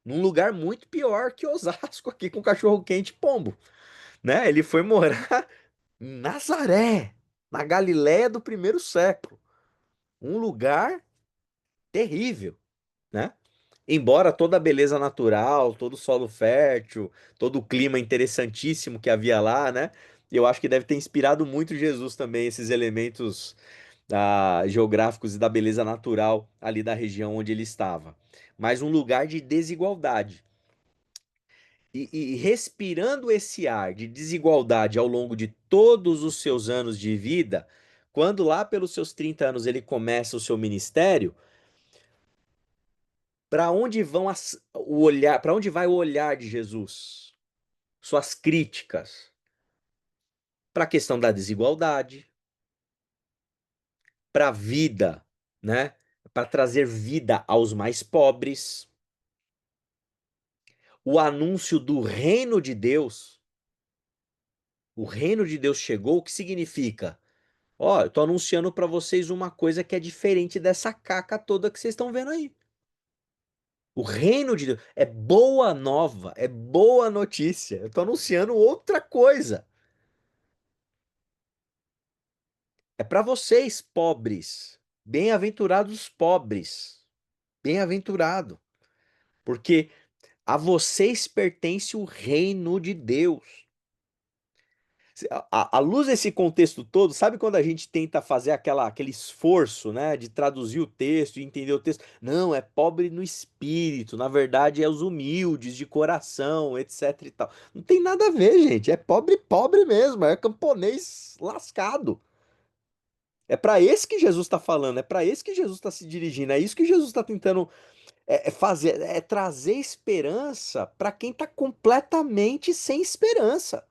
Num lugar muito pior que Osasco, aqui com cachorro-quente e pombo, né? Ele foi morar em Nazaré, na Galiléia do primeiro século. Um lugar terrível, né? Embora toda a beleza natural, todo o solo fértil, todo o clima interessantíssimo que havia lá, né? Eu acho que deve ter inspirado muito Jesus também, esses elementos geográficos e da beleza natural ali da região onde ele estava. Mas um lugar de desigualdade. E respirando esse ar de desigualdade ao longo de todos os seus anos de vida, quando lá pelos seus 30 anos ele começa o seu ministério, para onde vão o olhar, para onde vai o olhar de Jesus? Suas críticas para a questão da desigualdade, para a vida, né? Para trazer vida aos mais pobres, o anúncio do reino de Deus. O reino de Deus chegou, o que significa? Ó, eu tô anunciando para vocês uma coisa que é diferente dessa caca toda que vocês estão vendo aí. O reino de Deus é boa nova, é boa notícia. Eu tô anunciando outra coisa. É para vocês, pobres. Bem-aventurados os pobres. Bem-aventurado. Porque a vocês pertence o reino de Deus. À luz desse contexto todo, sabe quando a gente tenta fazer aquele esforço, né, de traduzir o texto e entender o texto? Não, é pobre no espírito, na verdade é os humildes de coração, etc e tal. Não tem nada a ver, gente, é pobre, pobre mesmo, é camponês lascado. É para esse que Jesus está falando, é para esse que Jesus está se dirigindo, é isso que Jesus está tentando fazer, é trazer esperança para quem está completamente sem esperança.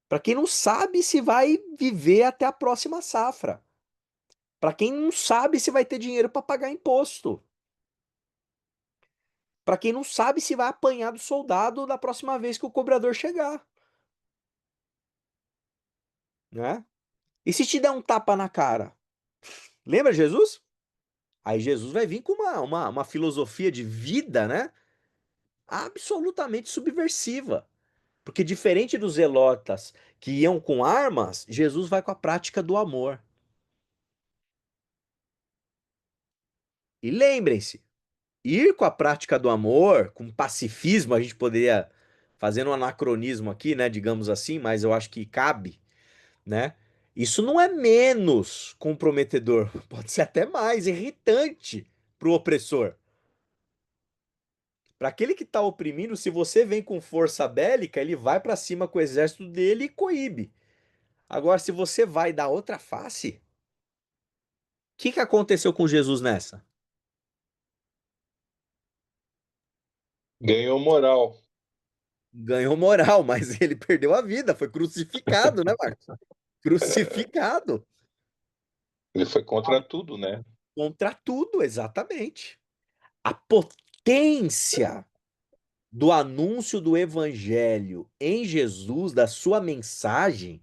Para quem não sabe se vai viver até a próxima safra. Para quem não sabe se vai ter dinheiro para pagar imposto. Para quem não sabe se vai apanhar do soldado da próxima vez que o cobrador chegar. Né? E se te der um tapa na cara? Lembra Jesus? Aí Jesus vai vir com uma filosofia de vida, né? Absolutamente subversiva. Porque diferente dos zelotas que iam com armas, Jesus vai com a prática do amor. E lembrem-se, ir com a prática do amor, com pacifismo, a gente poderia fazer um anacronismo aqui, né, digamos assim, mas eu acho que cabe, né? Isso não é menos comprometedor, pode ser até mais irritante para o opressor. Para aquele que está oprimindo, se você vem com força bélica, ele vai para cima com o exército dele e coíbe. Agora, se você vai dar outra face, o que que aconteceu com Jesus nessa? Ganhou moral. Ganhou moral, mas ele perdeu a vida, foi crucificado, né, Marcos? Crucificado Ele foi contra tudo, né? contra tudo, exatamente. A potência do anúncio do evangelho em Jesus, da sua mensagem,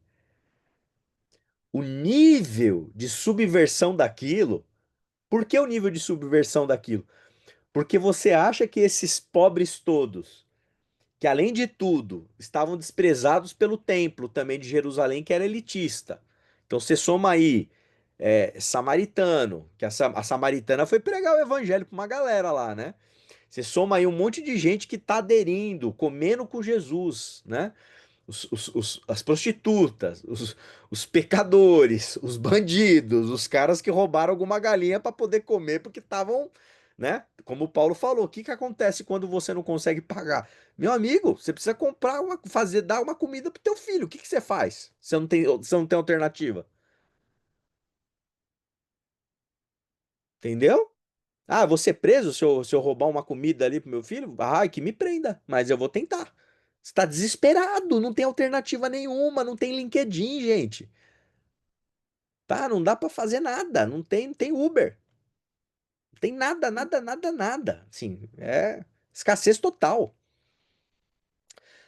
o nível de subversão daquilo. Por que o nível de subversão daquilo? Porque você acha que esses pobres todos, que além de tudo, estavam desprezados pelo templo também de Jerusalém, que era elitista. Então você soma aí samaritano, que a samaritana foi pregar o evangelho para uma galera lá, né? Você soma aí um monte de gente que tá aderindo, comendo com Jesus, né? as prostitutas, os pecadores, os bandidos, os caras que roubaram alguma galinha para poder comer porque estavam, né? Como o Paulo falou, o que que acontece quando você não consegue pagar? Meu amigo, você precisa comprar dar uma comida pro teu filho. O que que você faz? Você não tem alternativa, entendeu? Ah, vou ser preso se eu roubar uma comida ali pro meu filho? Ai, que me prenda, mas eu vou tentar. Você tá desesperado, não tem alternativa nenhuma, não tem LinkedIn, gente. Tá? Não dá pra fazer nada, não tem Uber. Não tem nada, nada, nada, nada. Assim, é escassez total.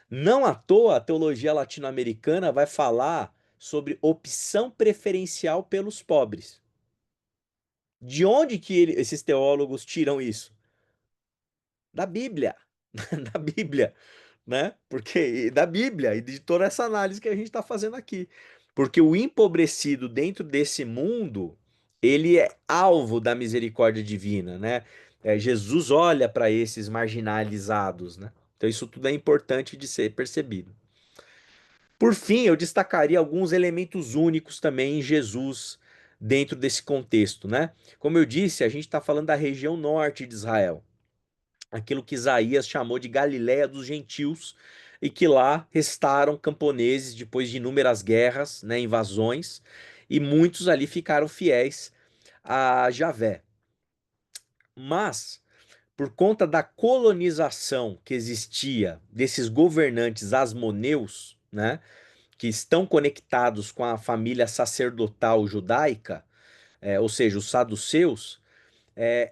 Não à toa a teologia latino-americana vai falar sobre opção preferencial pelos pobres. De onde que esses teólogos tiram isso? Da Bíblia. Da Bíblia, né? Porque da Bíblia e de toda essa análise que a gente está fazendo aqui. Porque o empobrecido dentro desse mundo, ele é alvo da misericórdia divina, né? Jesus olha para esses marginalizados, né? Então isso tudo é importante de ser percebido. Por fim, eu destacaria alguns elementos únicos também em Jesus dentro desse contexto, né? Como eu disse, a gente está falando da região norte de Israel, aquilo que Isaías chamou de Galiléia dos gentios, e que lá restaram camponeses depois de inúmeras guerras, né, invasões, e muitos ali ficaram fiéis a Javé. Mas, por conta da colonização que existia desses governantes asmoneus, né, que estão conectados com a família sacerdotal judaica, ou seja, os saduceus,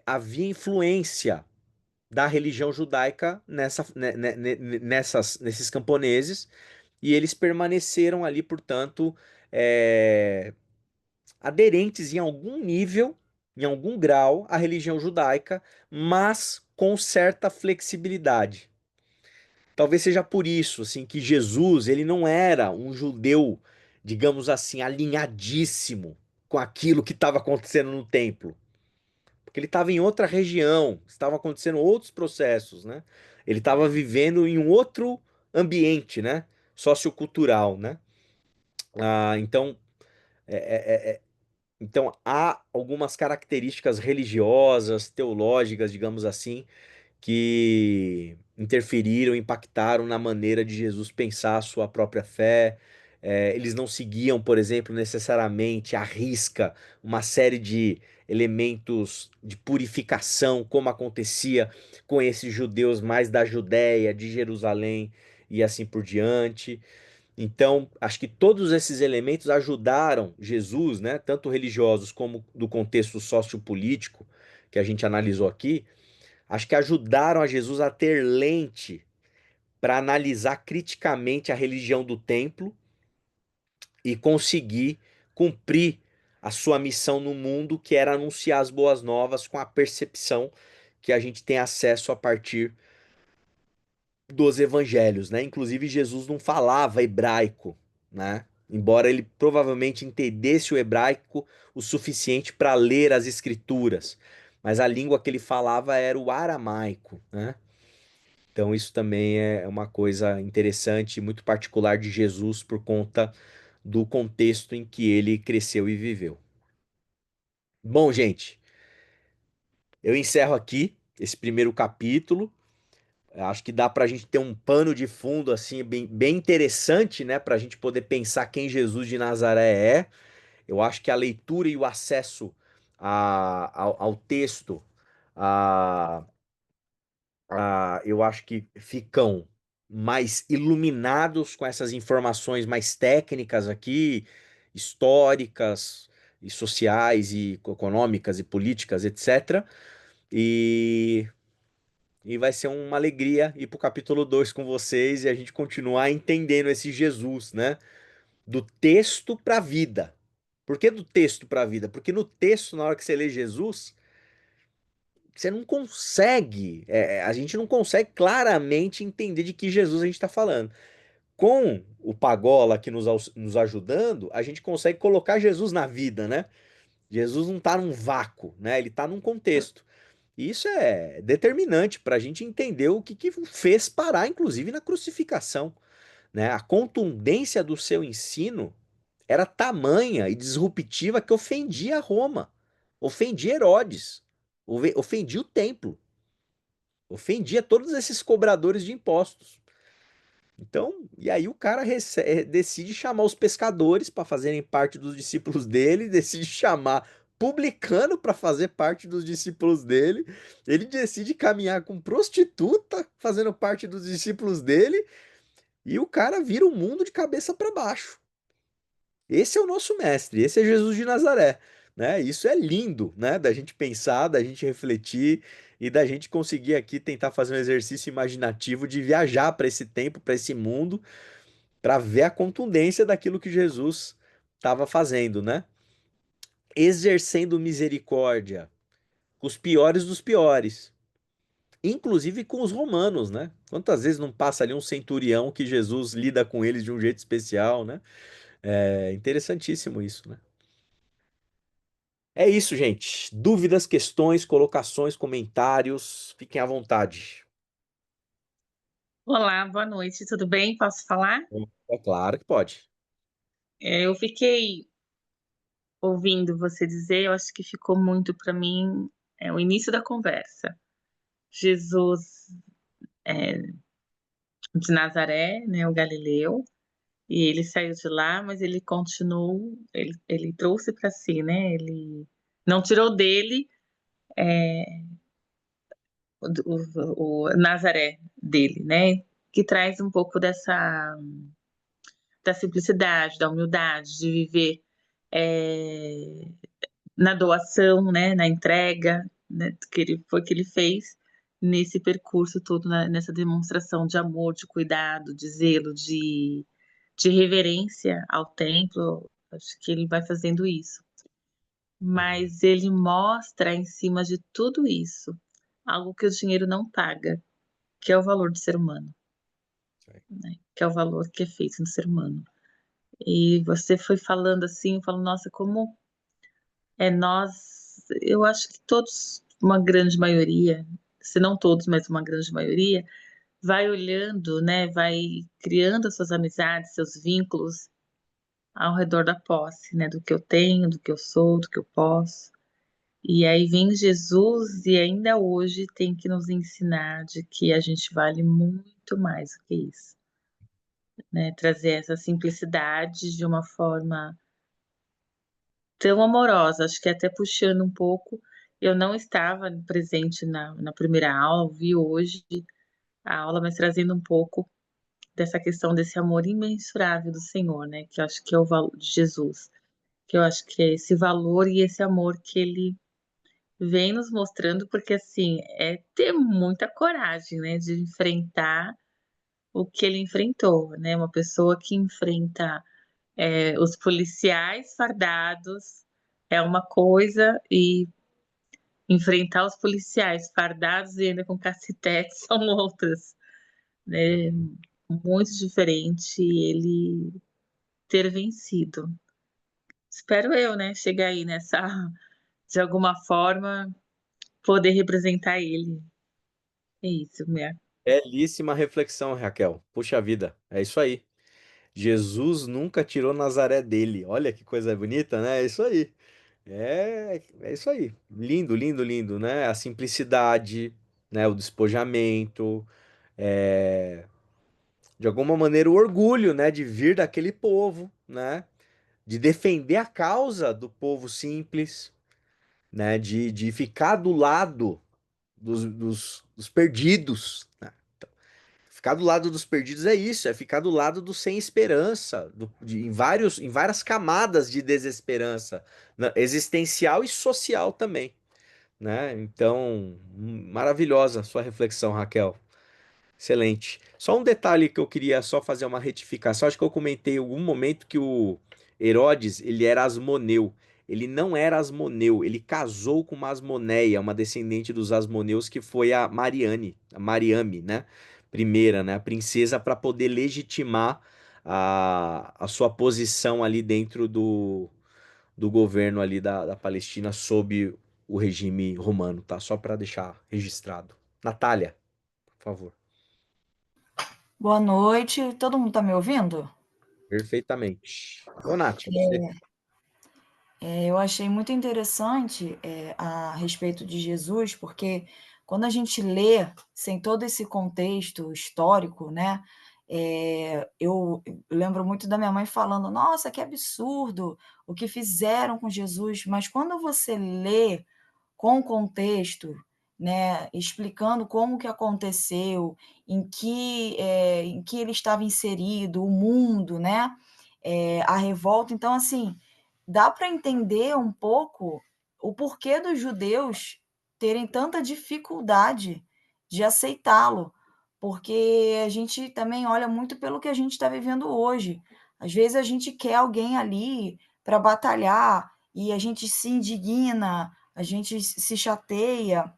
havia influência da religião judaica nesses camponeses, e eles permaneceram ali, portanto, é, aderentes em algum nível, em algum grau, à religião judaica, mas com certa flexibilidade. Talvez seja por isso, assim, que Jesus, ele não era um judeu, digamos assim, alinhadíssimo com aquilo que estava acontecendo no templo, porque ele estava em outra região, estavam acontecendo outros processos, né? Ele estava vivendo em um outro ambiente, né? Sociocultural, né? Então, é, é, é, então há algumas características religiosas, teológicas, digamos assim, que interferiram, impactaram na maneira de Jesus pensar a sua própria fé. Eles não seguiam, por exemplo, necessariamente à risca uma série de elementos de purificação, como acontecia com esses judeus mais da Judéia, de Jerusalém e assim por diante. Então, acho que todos esses elementos ajudaram Jesus, né, tanto religiosos como do contexto sociopolítico que a gente analisou aqui, acho que ajudaram a Jesus a ter lente para analisar criticamente a religião do templo e conseguir cumprir a sua missão no mundo, que era anunciar as boas novas com a percepção que a gente tem acesso a partir dos evangelhos, né? Inclusive Jesus não falava hebraico, né? Embora ele provavelmente entendesse o hebraico o suficiente para ler as escrituras, mas a língua que ele falava era o aramaico, né? Então, isso também é uma coisa interessante, muito particular de Jesus por conta do contexto em que ele cresceu e viveu. Bom, gente, eu encerro aqui esse primeiro capítulo. Acho que dá para a gente ter um pano de fundo assim bem interessante, né, para a gente poder pensar quem Jesus de Nazaré é. Eu acho que a leitura e o acesso ao texto, a, eu acho que ficam mais iluminados com essas informações mais técnicas aqui, históricas e sociais e econômicas e políticas, etc. E, e vai ser uma alegria ir para o capítulo 2 com vocês e a gente continuar entendendo esse Jesus, né? Do texto para a vida. Por que do texto para a vida? Porque no texto, na hora que você lê Jesus, você não consegue, a gente não consegue claramente entender de que Jesus a gente está falando. Com o Pagola aqui nos ajudando, a gente consegue colocar Jesus na vida, né? Jesus não está num vácuo, né? Ele está num contexto. E isso é determinante para a gente entender o que fez parar, inclusive na crucificação, né? A contundência do seu ensino era tamanha e disruptiva que ofendia Roma, ofendia Herodes, ofendia o templo, ofendia todos esses cobradores de impostos. Então, e aí o cara decide chamar os pescadores para fazerem parte dos discípulos dele, decide chamar publicano para fazer parte dos discípulos dele, ele decide caminhar com prostituta fazendo parte dos discípulos dele, e o cara vira o mundo de cabeça para baixo. Esse é o nosso mestre, esse é Jesus de Nazaré, né? Isso é lindo, né? Da gente pensar, da gente refletir e da gente conseguir aqui tentar fazer um exercício imaginativo de viajar para esse tempo, para esse mundo, para ver a contundência daquilo que Jesus estava fazendo, né? Exercendo misericórdia com os piores dos piores, inclusive com os romanos, né? Quantas vezes não passa ali um centurião que Jesus lida com eles de um jeito especial, né? É interessantíssimo isso, né? É isso, gente. Dúvidas, questões, colocações, comentários, fiquem à vontade. Olá, boa noite, tudo bem? Posso falar? É claro que pode. Eu fiquei ouvindo você dizer, eu acho que ficou muito para mim o início da conversa. Jesus é, de Nazaré, né, o Galileu, e ele saiu de lá, mas ele continuou, ele trouxe para si, né? Ele não tirou dele o Nazaré dele, né? Que traz um pouco dessa da simplicidade, da humildade, de viver é, na doação, né, na entrega, né, que ele fez nesse percurso todo, nessa demonstração de amor, de cuidado, de zelo, de reverência ao templo. Acho que ele vai fazendo isso. Mas ele mostra em cima de tudo isso algo que o dinheiro não paga, que é o valor do ser humano, né? Que é o valor que é feito no ser humano. E você foi falando assim, eu falo, nossa, como nós, eu acho que todos, uma grande maioria, se não todos, mas uma grande maioria, vai olhando, né, vai criando as suas amizades, seus vínculos ao redor da posse, né, do que eu tenho, do que eu sou, do que eu posso. E aí vem Jesus e ainda hoje tem que nos ensinar de que a gente vale muito mais do que isso, né? Trazer essa simplicidade de uma forma tão amorosa, acho que até puxando um pouco. Eu não estava presente na primeira aula, vi hoje a aula, mas trazendo um pouco dessa questão desse amor imensurável do Senhor, né? Que eu acho que é o valor de Jesus, que eu acho que é esse valor e esse amor que ele vem nos mostrando, porque assim, é ter muita coragem, né, de enfrentar o que ele enfrentou, né? Uma pessoa que enfrenta os policiais fardados é uma coisa e enfrentar os policiais fardados e ainda com cacetete são outras, né? Muito diferente ele ter vencido. Espero eu, né, chegar aí nessa, de alguma forma, poder representar ele. É isso, minha. Belíssima reflexão, Raquel. Puxa vida, é isso aí. Jesus nunca tirou Nazaré dele. Olha que coisa bonita, né? É isso aí. É isso aí. Lindo, lindo, lindo, né? A simplicidade, né? O despojamento, é, de alguma maneira o orgulho, né? De vir daquele povo, né? De defender a causa do povo simples, né? De ficar do lado dos perdidos, né? Ficar do lado dos perdidos é isso, é ficar do lado do sem esperança, em várias camadas de desesperança, né, existencial e social também, né? Então, maravilhosa a sua reflexão, Raquel. Excelente. Só um detalhe que eu queria só fazer uma retificação. Acho que eu comentei em algum momento que o Herodes, ele era asmoneu. Ele não era asmoneu, ele casou com uma Asmoneia, uma descendente dos asmoneus, que foi a Mariane, a Mariame, né? Primeira, né? A princesa, para poder legitimar a sua posição ali dentro do governo ali da Palestina sob o regime romano, tá? Só para deixar registrado. Natália, por favor. Boa noite, todo mundo está me ouvindo? Perfeitamente. Ô, Nath, você. Eu achei muito interessante a respeito de Jesus, porque quando a gente lê sem todo esse contexto histórico, né? Eu lembro muito da minha mãe falando: Nossa, que absurdo o que fizeram com Jesus. Mas quando você lê com contexto, né, explicando como que aconteceu, em que ele estava inserido, o mundo, né, a revolta. Então, assim, dá para entender um pouco o porquê dos judeus terem tanta dificuldade de aceitá-lo, porque a gente também olha muito pelo que a gente está vivendo hoje. Às vezes a gente quer alguém ali para batalhar e a gente se indigna, a gente se chateia,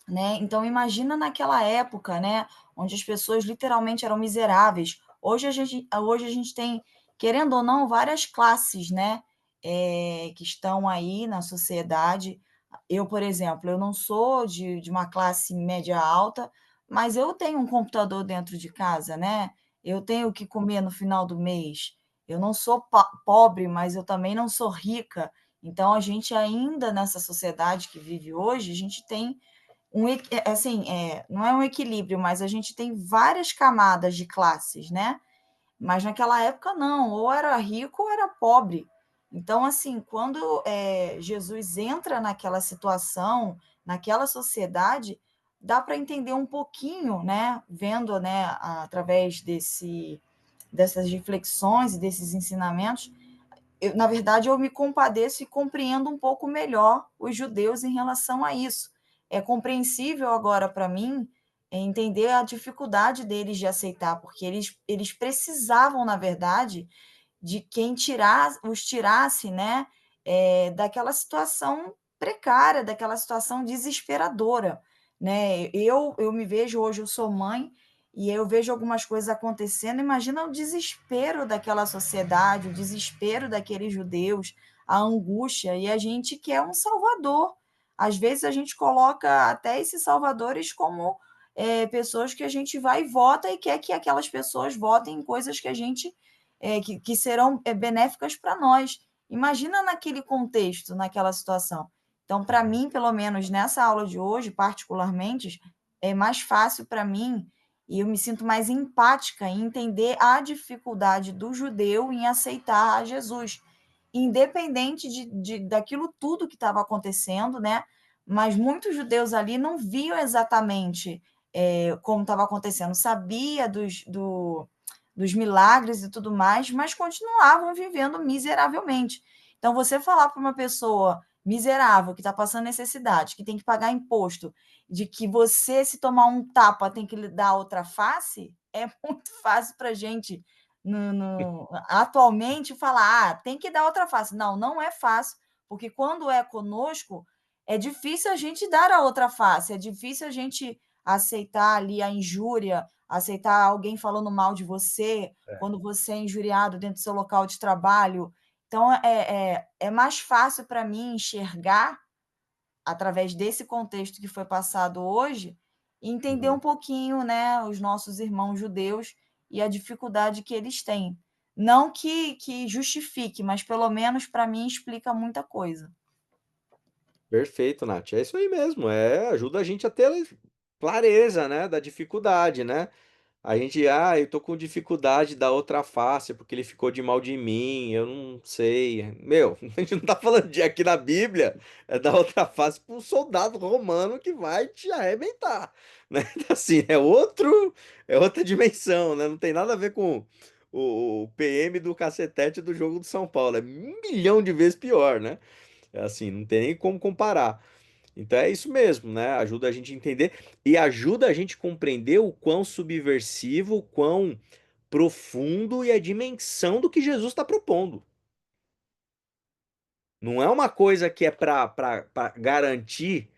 né? Então imagina naquela época, né, onde as pessoas literalmente eram miseráveis. Hoje a gente tem, querendo ou não, várias classes, né, que estão aí na sociedade. Eu, por exemplo, eu não sou de uma classe média alta, mas eu tenho um computador dentro de casa, né? Eu tenho o que comer no final do mês. Eu não sou pobre, mas eu também não sou rica. Então, a gente ainda nessa sociedade que vive hoje, a gente tem assim, não é um equilíbrio, mas a gente tem várias camadas de classes, né? Mas naquela época não, ou era rico ou era pobre. Então, assim, quando Jesus entra naquela situação, naquela sociedade, dá para entender um pouquinho, né? Vendo, né, através dessas reflexões e desses ensinamentos, na verdade, eu me compadeço e compreendo um pouco melhor os judeus em relação a isso. É compreensível agora para mim entender a dificuldade deles de aceitar, porque eles precisavam, na verdade, de quem os tirasse, né, daquela situação precária, daquela situação desesperadora, né? Eu me vejo hoje, eu sou mãe, e eu vejo algumas coisas acontecendo. Imagina o desespero daquela sociedade, o desespero daqueles judeus, a angústia, e a gente quer um salvador. Às vezes a gente coloca até esses salvadores como pessoas que a gente vai e vota e quer que aquelas pessoas votem em coisas que a gente que serão benéficas para nós. Imagina naquele contexto, naquela situação. Então, para mim, pelo menos nessa aula de hoje, particularmente, é mais fácil para mim e eu me sinto mais empática em entender a dificuldade do judeu em aceitar a Jesus, independente daquilo tudo que estava acontecendo, né? Mas muitos judeus ali não viam exatamente como estava acontecendo, sabia dos milagres e tudo mais, mas continuavam vivendo miseravelmente. Então, você falar para uma pessoa miserável, que está passando necessidade, que tem que pagar imposto, de que você, se tomar um tapa, tem que lhe dar outra face, é muito fácil para a gente, atualmente, falar, tem que dar outra face. Não, não é fácil, porque quando é conosco, é difícil a gente dar a outra face, é difícil a gente aceitar ali a injúria, aceitar alguém falando mal de você, quando você é injuriado dentro do seu local de trabalho. Então, é mais fácil para mim enxergar, através desse contexto que foi passado hoje, e entender um pouquinho, né, os nossos irmãos judeus e a dificuldade que eles têm. Não que justifique, mas pelo menos para mim explica muita coisa. Perfeito, Nath. É isso aí mesmo. Ajuda a gente a ter clareza, né, da dificuldade, né? A gente, eu tô com dificuldade da outra face porque ele ficou de mal de mim, eu não sei. Meu, a gente não tá falando de aqui na Bíblia, é da outra face para um soldado romano que vai te arrebentar, né? Então, assim, é outra dimensão, né? Não tem nada a ver com o PM do cacetete do jogo do São Paulo, é 1 milhão de vezes pior, né? É assim, não tem nem como comparar. Então é isso mesmo, né? Ajuda a gente a entender e ajuda a gente a compreender o quão subversivo, o quão profundo e a dimensão do que Jesus está propondo. Não é uma coisa que é para garantir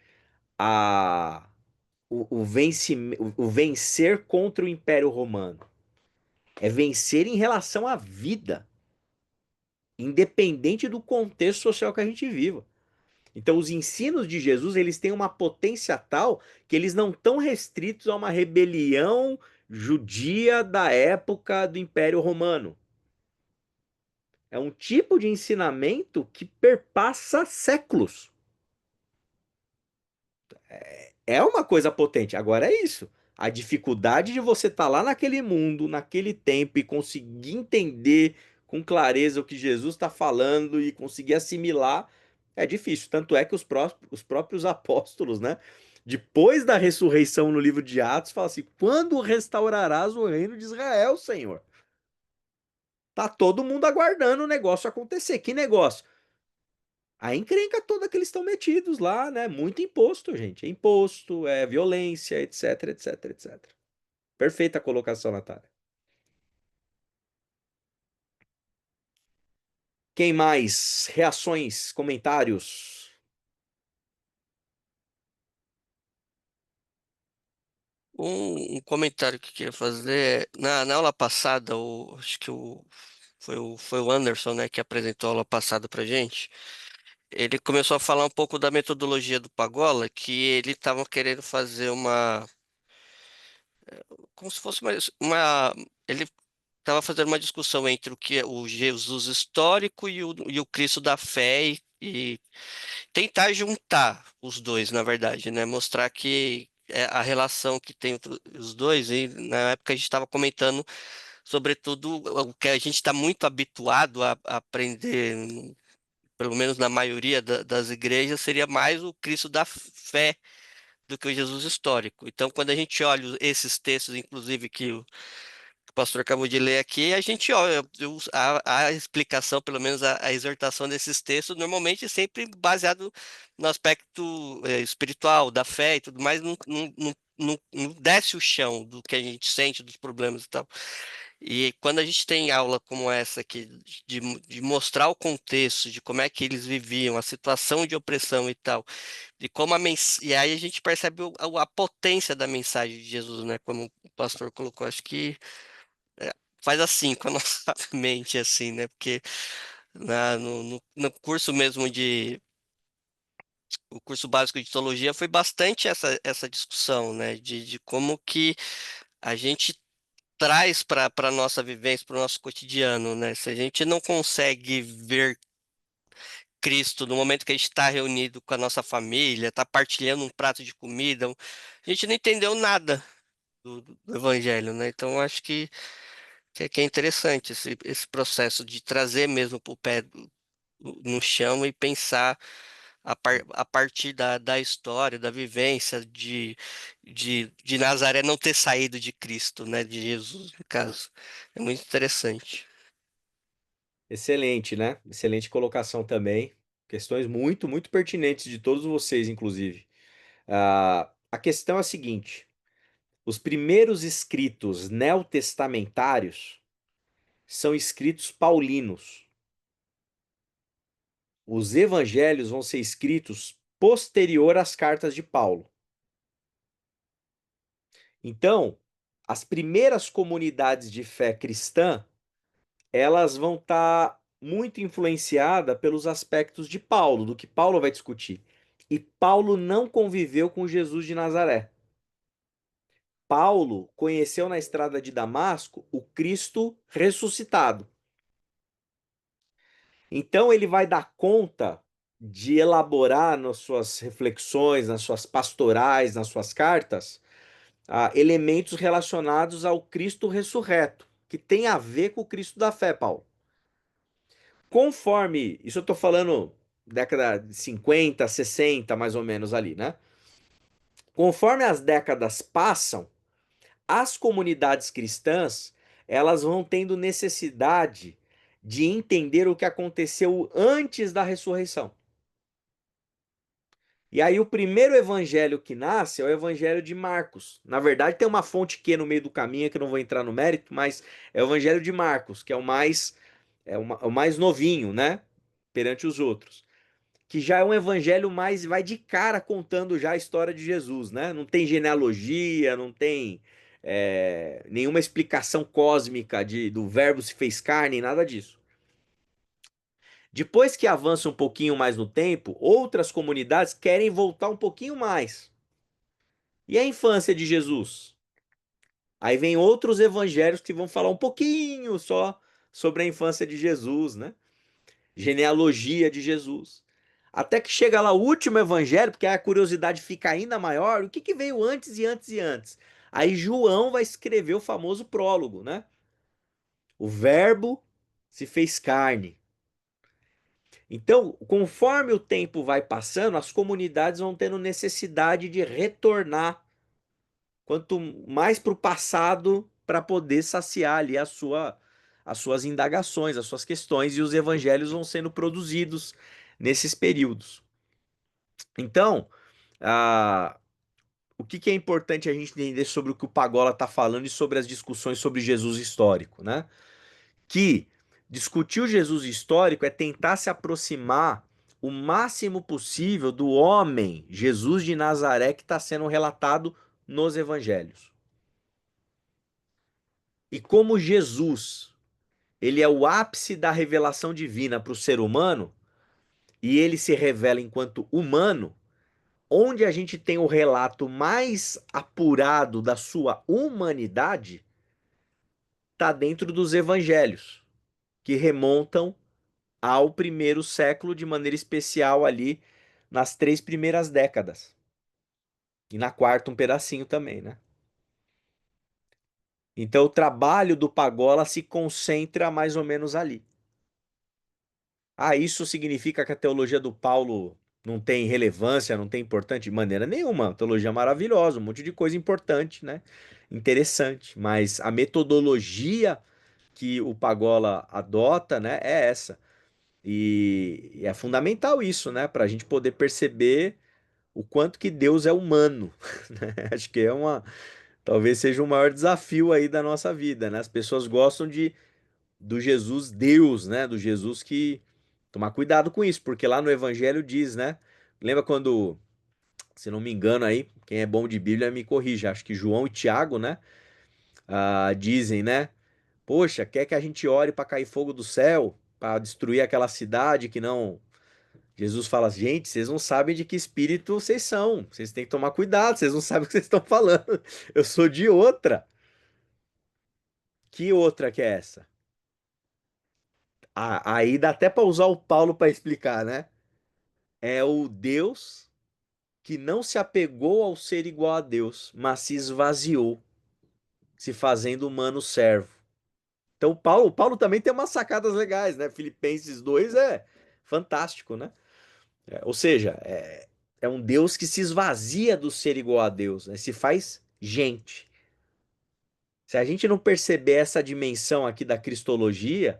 a, o vencer contra o Império Romano. É vencer em relação à vida, independente do contexto social que a gente viva. Então, os ensinos de Jesus, eles têm uma potência tal que eles não estão restritos a uma rebelião judia da época do Império Romano. É um tipo de ensinamento que perpassa séculos. É uma coisa potente. Agora é isso. A dificuldade de você estar lá naquele mundo, naquele tempo e conseguir entender com clareza o que Jesus está falando e conseguir assimilar é difícil. Tanto é que os próprios apóstolos, né? Depois da ressurreição no livro de Atos, falam assim: quando restaurarás o reino de Israel, Senhor? Tá todo mundo aguardando o negócio acontecer. Que negócio? A encrenca toda que eles estão metidos lá, né? Muito imposto, gente. É imposto, é violência, etc, etc, etc. Perfeita a colocação, Natália. Quem mais? Reações, comentários? Um comentário que eu queria fazer na aula passada, acho que foi o Anderson, né, que apresentou a aula passada pra gente. Ele começou a falar um pouco da metodologia do Pagola, que ele estava querendo fazer como se fosse ele estava fazendo uma discussão entre o que é o Jesus histórico e o Cristo da fé e tentar juntar os dois, na verdade, né? Mostrar que é a relação que tem entre os dois, e na época a gente estava comentando, sobretudo, o que a gente está muito habituado a aprender, pelo menos na maioria das igrejas, seria mais o Cristo da fé do que o Jesus histórico. Então, quando a gente olha esses textos, inclusive, que o pastor acabou de ler aqui, a gente olha, a explicação, pelo menos a exortação desses textos, normalmente é sempre baseado no aspecto espiritual, da fé e tudo mais, não desce o chão do que a gente sente, dos problemas e tal. E quando a gente tem aula como essa aqui, de mostrar o contexto, de como é que eles viviam, a situação de opressão e tal, de como e aí a gente percebe a potência da mensagem de Jesus, né? Como o pastor colocou, acho que é, faz assim com a nossa mente, assim, né? Porque no curso mesmo o curso básico de teologia foi bastante essa discussão, né? De como que a gente traz para a nossa vivência, para o nosso cotidiano, né? Se a gente não consegue ver Cristo no momento que a gente está reunido com a nossa família, está partilhando um prato de comida, a gente não entendeu nada do Evangelho, né? Então, eu acho que é interessante esse processo de trazer mesmo o pé no chão e pensar a partir da história, da vivência de Nazaré não ter saído de Cristo, né? De Jesus, no caso. É muito interessante. Excelente, né? Excelente colocação também. Questões muito, muito pertinentes de todos vocês, inclusive. A questão é a seguinte: os primeiros escritos neotestamentários são escritos paulinos. Os evangelhos vão ser escritos posterior às cartas de Paulo. Então, as primeiras comunidades de fé cristã, elas vão estar muito influenciadas pelos aspectos de Paulo, do que Paulo vai discutir. E Paulo não conviveu com Jesus de Nazaré. Paulo conheceu na estrada de Damasco o Cristo ressuscitado. Então ele vai dar conta de elaborar nas suas reflexões, nas suas pastorais, nas suas cartas, elementos relacionados ao Cristo ressurreto, que tem a ver com o Cristo da fé, Paulo. Conforme, isso eu estou falando década de 50, 60, mais ou menos ali, né? Conforme as décadas passam, as comunidades cristãs, elas vão tendo necessidade de entender o que aconteceu antes da ressurreição. E aí o primeiro evangelho que nasce é o evangelho de Marcos. Na verdade tem uma fonte Q no meio do caminho que eu não vou entrar no mérito, mas é o evangelho de Marcos, que é o mais novinho, né? Perante os outros. Que já é um evangelho mais, vai de cara contando já a história de Jesus, né? Não tem genealogia, não tem nenhuma explicação cósmica do verbo se fez carne, nada disso. Depois que avança um pouquinho mais no tempo, outras comunidades querem voltar um pouquinho mais. E a infância de Jesus? Aí vem outros evangelhos que vão falar um pouquinho só sobre a infância de Jesus, né? Genealogia de Jesus. Até que chega lá o último evangelho, porque a curiosidade fica ainda maior, o que que veio antes e antes e antes? Aí João vai escrever o famoso prólogo, né? O verbo se fez carne. Então, conforme o tempo vai passando, as comunidades vão tendo necessidade de retornar quanto mais para o passado para poder saciar ali as suas indagações, as suas questões, e os evangelhos vão sendo produzidos nesses períodos. Então, o que é importante a gente entender sobre o que o Pagola está falando e sobre as discussões sobre Jesus histórico, né? Que discutir o Jesus histórico é tentar se aproximar o máximo possível do homem, Jesus de Nazaré, que está sendo relatado nos evangelhos. E como Jesus, ele é o ápice da revelação divina para o ser humano, e ele se revela enquanto humano, onde a gente tem o relato mais apurado da sua humanidade, está dentro dos evangelhos, que remontam ao primeiro século, de maneira especial ali nas 3 primeiras décadas. E na quarta um pedacinho também, né? Então o trabalho do Pagola se concentra mais ou menos ali. Ah, isso significa que a teologia do Paulo não tem relevância, não tem importância de maneira nenhuma. Teologia maravilhosa, um monte de coisa importante, né? Interessante. Mas a metodologia que o Pagola adota, né, é essa. E é fundamental isso, né? Para a gente poder perceber o quanto que Deus é humano. Né? Acho que talvez seja o maior desafio aí da nossa vida, né? As pessoas gostam do Jesus Deus, né? Do Jesus que tomar cuidado com isso, porque lá no Evangelho diz, né? Lembra quando, se não me engano aí, quem é bom de Bíblia me corrija, acho que João e Tiago, né? Dizem, né? Poxa, quer que a gente ore para cair fogo do céu, para destruir aquela cidade que não. Jesus fala, gente, vocês não sabem de que espírito vocês são. Vocês têm que tomar cuidado, vocês não sabem o que vocês estão falando. Eu sou de outra. Que outra que é essa? Aí dá até para usar o Paulo para explicar, né? É o Deus que não se apegou ao ser igual a Deus, mas se esvaziou, se fazendo humano servo. Então, o Paulo também tem umas sacadas legais, né? Filipenses 2 é fantástico, né? Ou seja, é um Deus que se esvazia do ser igual a Deus, né? Se faz gente. Se a gente não perceber essa dimensão aqui da cristologia,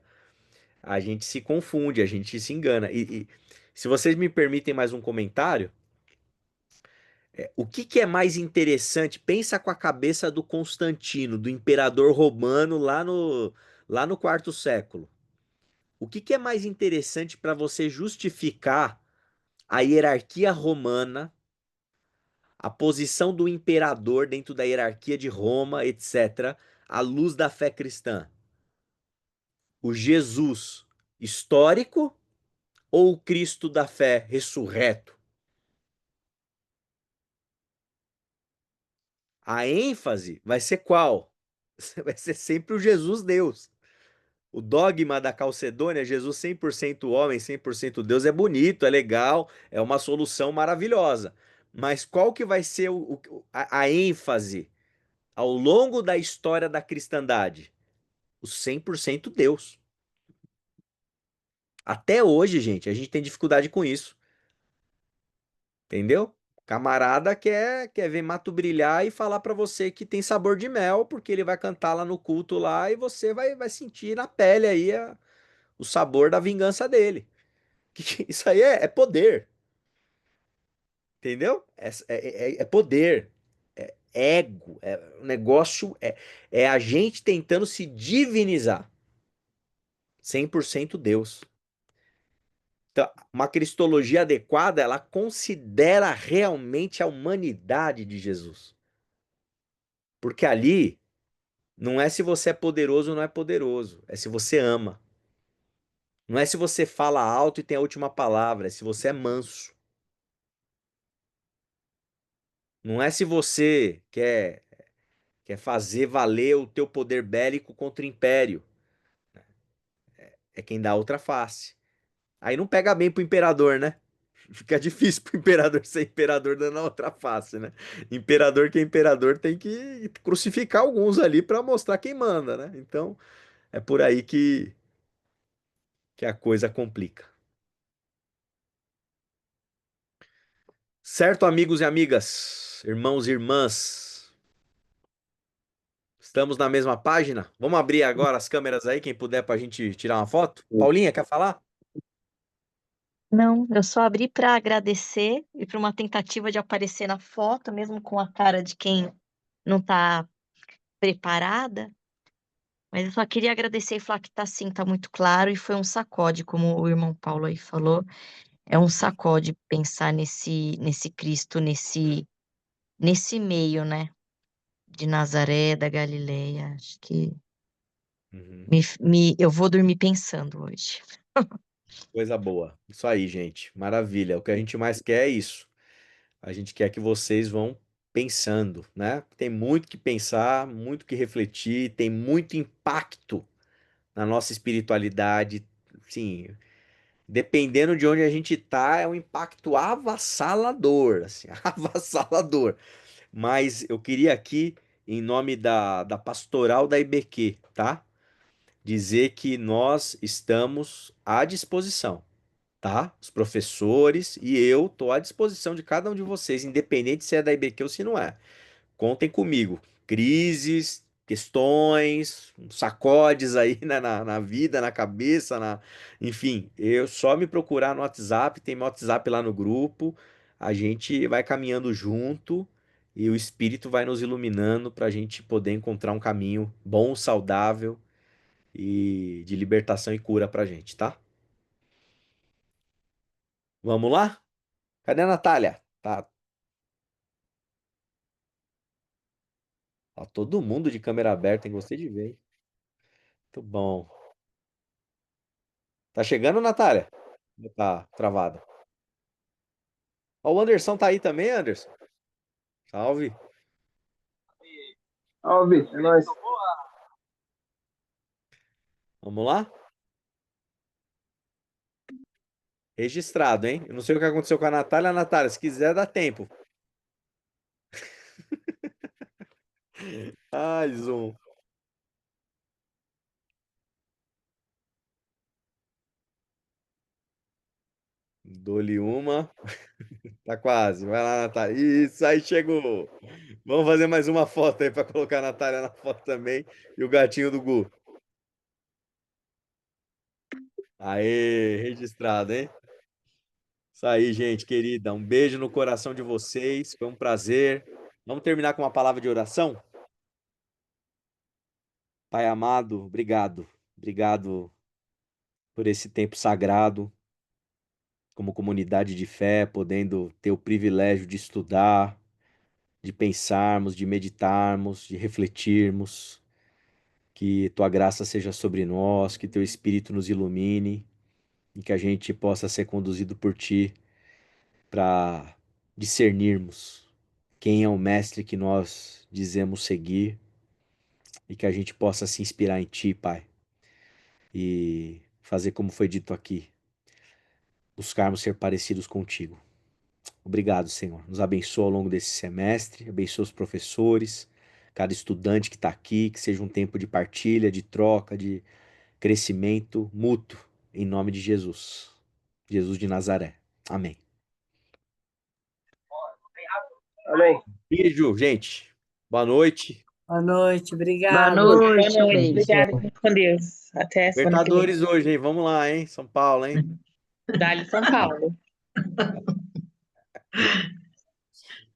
a gente se confunde, a gente se engana. E se vocês me permitem mais um comentário, o que é mais interessante? Pensa com a cabeça do Constantino, do imperador romano lá no quarto século. O que é mais interessante para você justificar a hierarquia romana, a posição do imperador dentro da hierarquia de Roma, etc., à luz da fé cristã? O Jesus histórico ou o Cristo da fé ressurreto? A ênfase vai ser qual? Vai ser sempre o Jesus Deus. O dogma da Calcedônia, Jesus 100% homem, 100% Deus, é bonito, é legal, é uma solução maravilhosa. Mas qual que vai ser a ênfase ao longo da história da cristandade? O 100% Deus. Até hoje, gente, a gente tem dificuldade com isso. Entendeu? Camarada quer ver mato brilhar e falar pra você que tem sabor de mel, porque ele vai cantar lá no culto lá e você vai sentir na pele aí o sabor da vingança dele. Isso aí é poder, entendeu? É poder, é ego, é um negócio, é a gente tentando se divinizar. 100% Deus. Então, uma cristologia adequada, ela considera realmente a humanidade de Jesus. Porque ali não é se você é poderoso ou não é poderoso, é se você ama. Não é se você fala alto e tem a última palavra, é se você é manso. Não é se você quer que é fazer valer o teu poder bélico contra o império. É quem dá a outra face. Aí não pega bem pro imperador, né? Fica difícil pro imperador ser imperador dando a outra face, né? Imperador que é imperador tem que crucificar alguns ali para mostrar quem manda, né? Então é por aí que a coisa complica. Certo, amigos e amigas, irmãos e irmãs, estamos na mesma página? Vamos abrir agora as câmeras aí, quem puder, para a gente tirar uma foto? Paulinha, quer falar? Não, eu só abri para agradecer e para uma tentativa de aparecer na foto, mesmo com a cara de quem não está preparada. Mas eu só queria agradecer e falar que tá sim, tá muito claro e foi um sacode, como o irmão Paulo aí falou. É um sacode pensar nesse Cristo, nesse meio, né? De Nazaré, da Galileia. Acho que Uhum. eu vou dormir pensando hoje. Coisa boa. Isso aí, gente. Maravilha. O que a gente mais quer é isso. A gente quer que vocês vão pensando, né? Tem muito que pensar, muito que refletir, tem muito impacto na nossa espiritualidade. Sim, dependendo de onde a gente tá, é um impacto avassalador, assim, avassalador. Mas eu queria aqui, em nome da pastoral da IBQ, tá? Dizer que nós estamos à disposição, tá? Os professores e eu tô à disposição de cada um de vocês, independente se é da IBQ ou se não é. Contem comigo. Crises, questões, sacodes aí né, na vida, na cabeça, enfim, eu só me procurar no WhatsApp, tem meu WhatsApp lá no grupo, a gente vai caminhando junto e o Espírito vai nos iluminando para a gente poder encontrar um caminho bom, saudável e de libertação e cura pra gente, tá? Vamos lá? Cadê a Natália? Ó, todo mundo de câmera aberta, hein? Gostei de ver, hein? Muito bom. Tá chegando, Natália? Ou tá travada? Ó, o Anderson tá aí também, Anderson. Salve. Salve, é nóis. Vamos lá? Registrado, hein? Eu não sei o que aconteceu com a Natália. Natália, se quiser, dá tempo. Ai, Zoom. Dou-lhe uma. Tá quase. Vai lá, Natália. Isso, aí chegou. Vamos fazer mais uma foto aí pra colocar a Natália na foto também. E o gatinho do Gu. Aê, registrado, hein? Isso aí, gente querida. Um beijo no coração de vocês. Foi um prazer. Vamos terminar com uma palavra de oração? Pai amado, obrigado. Obrigado por esse tempo sagrado, como comunidade de fé, podendo ter o privilégio de estudar, de pensarmos, de meditarmos, de refletirmos. Que tua graça seja sobre nós, que teu Espírito nos ilumine e que a gente possa ser conduzido por ti para discernirmos quem é o mestre que nós dizemos seguir e que a gente possa se inspirar em ti, Pai, e fazer como foi dito aqui, buscarmos ser parecidos contigo. Obrigado, Senhor. Nos abençoa ao longo desse semestre, abençoa os professores, cada estudante que está aqui, que seja um tempo de partilha, de troca, de crescimento mútuo, em nome de Jesus. Jesus de Nazaré. Amém. Amém. Beijo, gente. Boa noite. Boa noite, Boa obrigada. noite, Um boa noite. beijo. Obrigada, fique com Deus. Até semana que vem. Libertadores hoje, hein? Vamos lá, hein? São Paulo, hein? Dá-lhe São Paulo.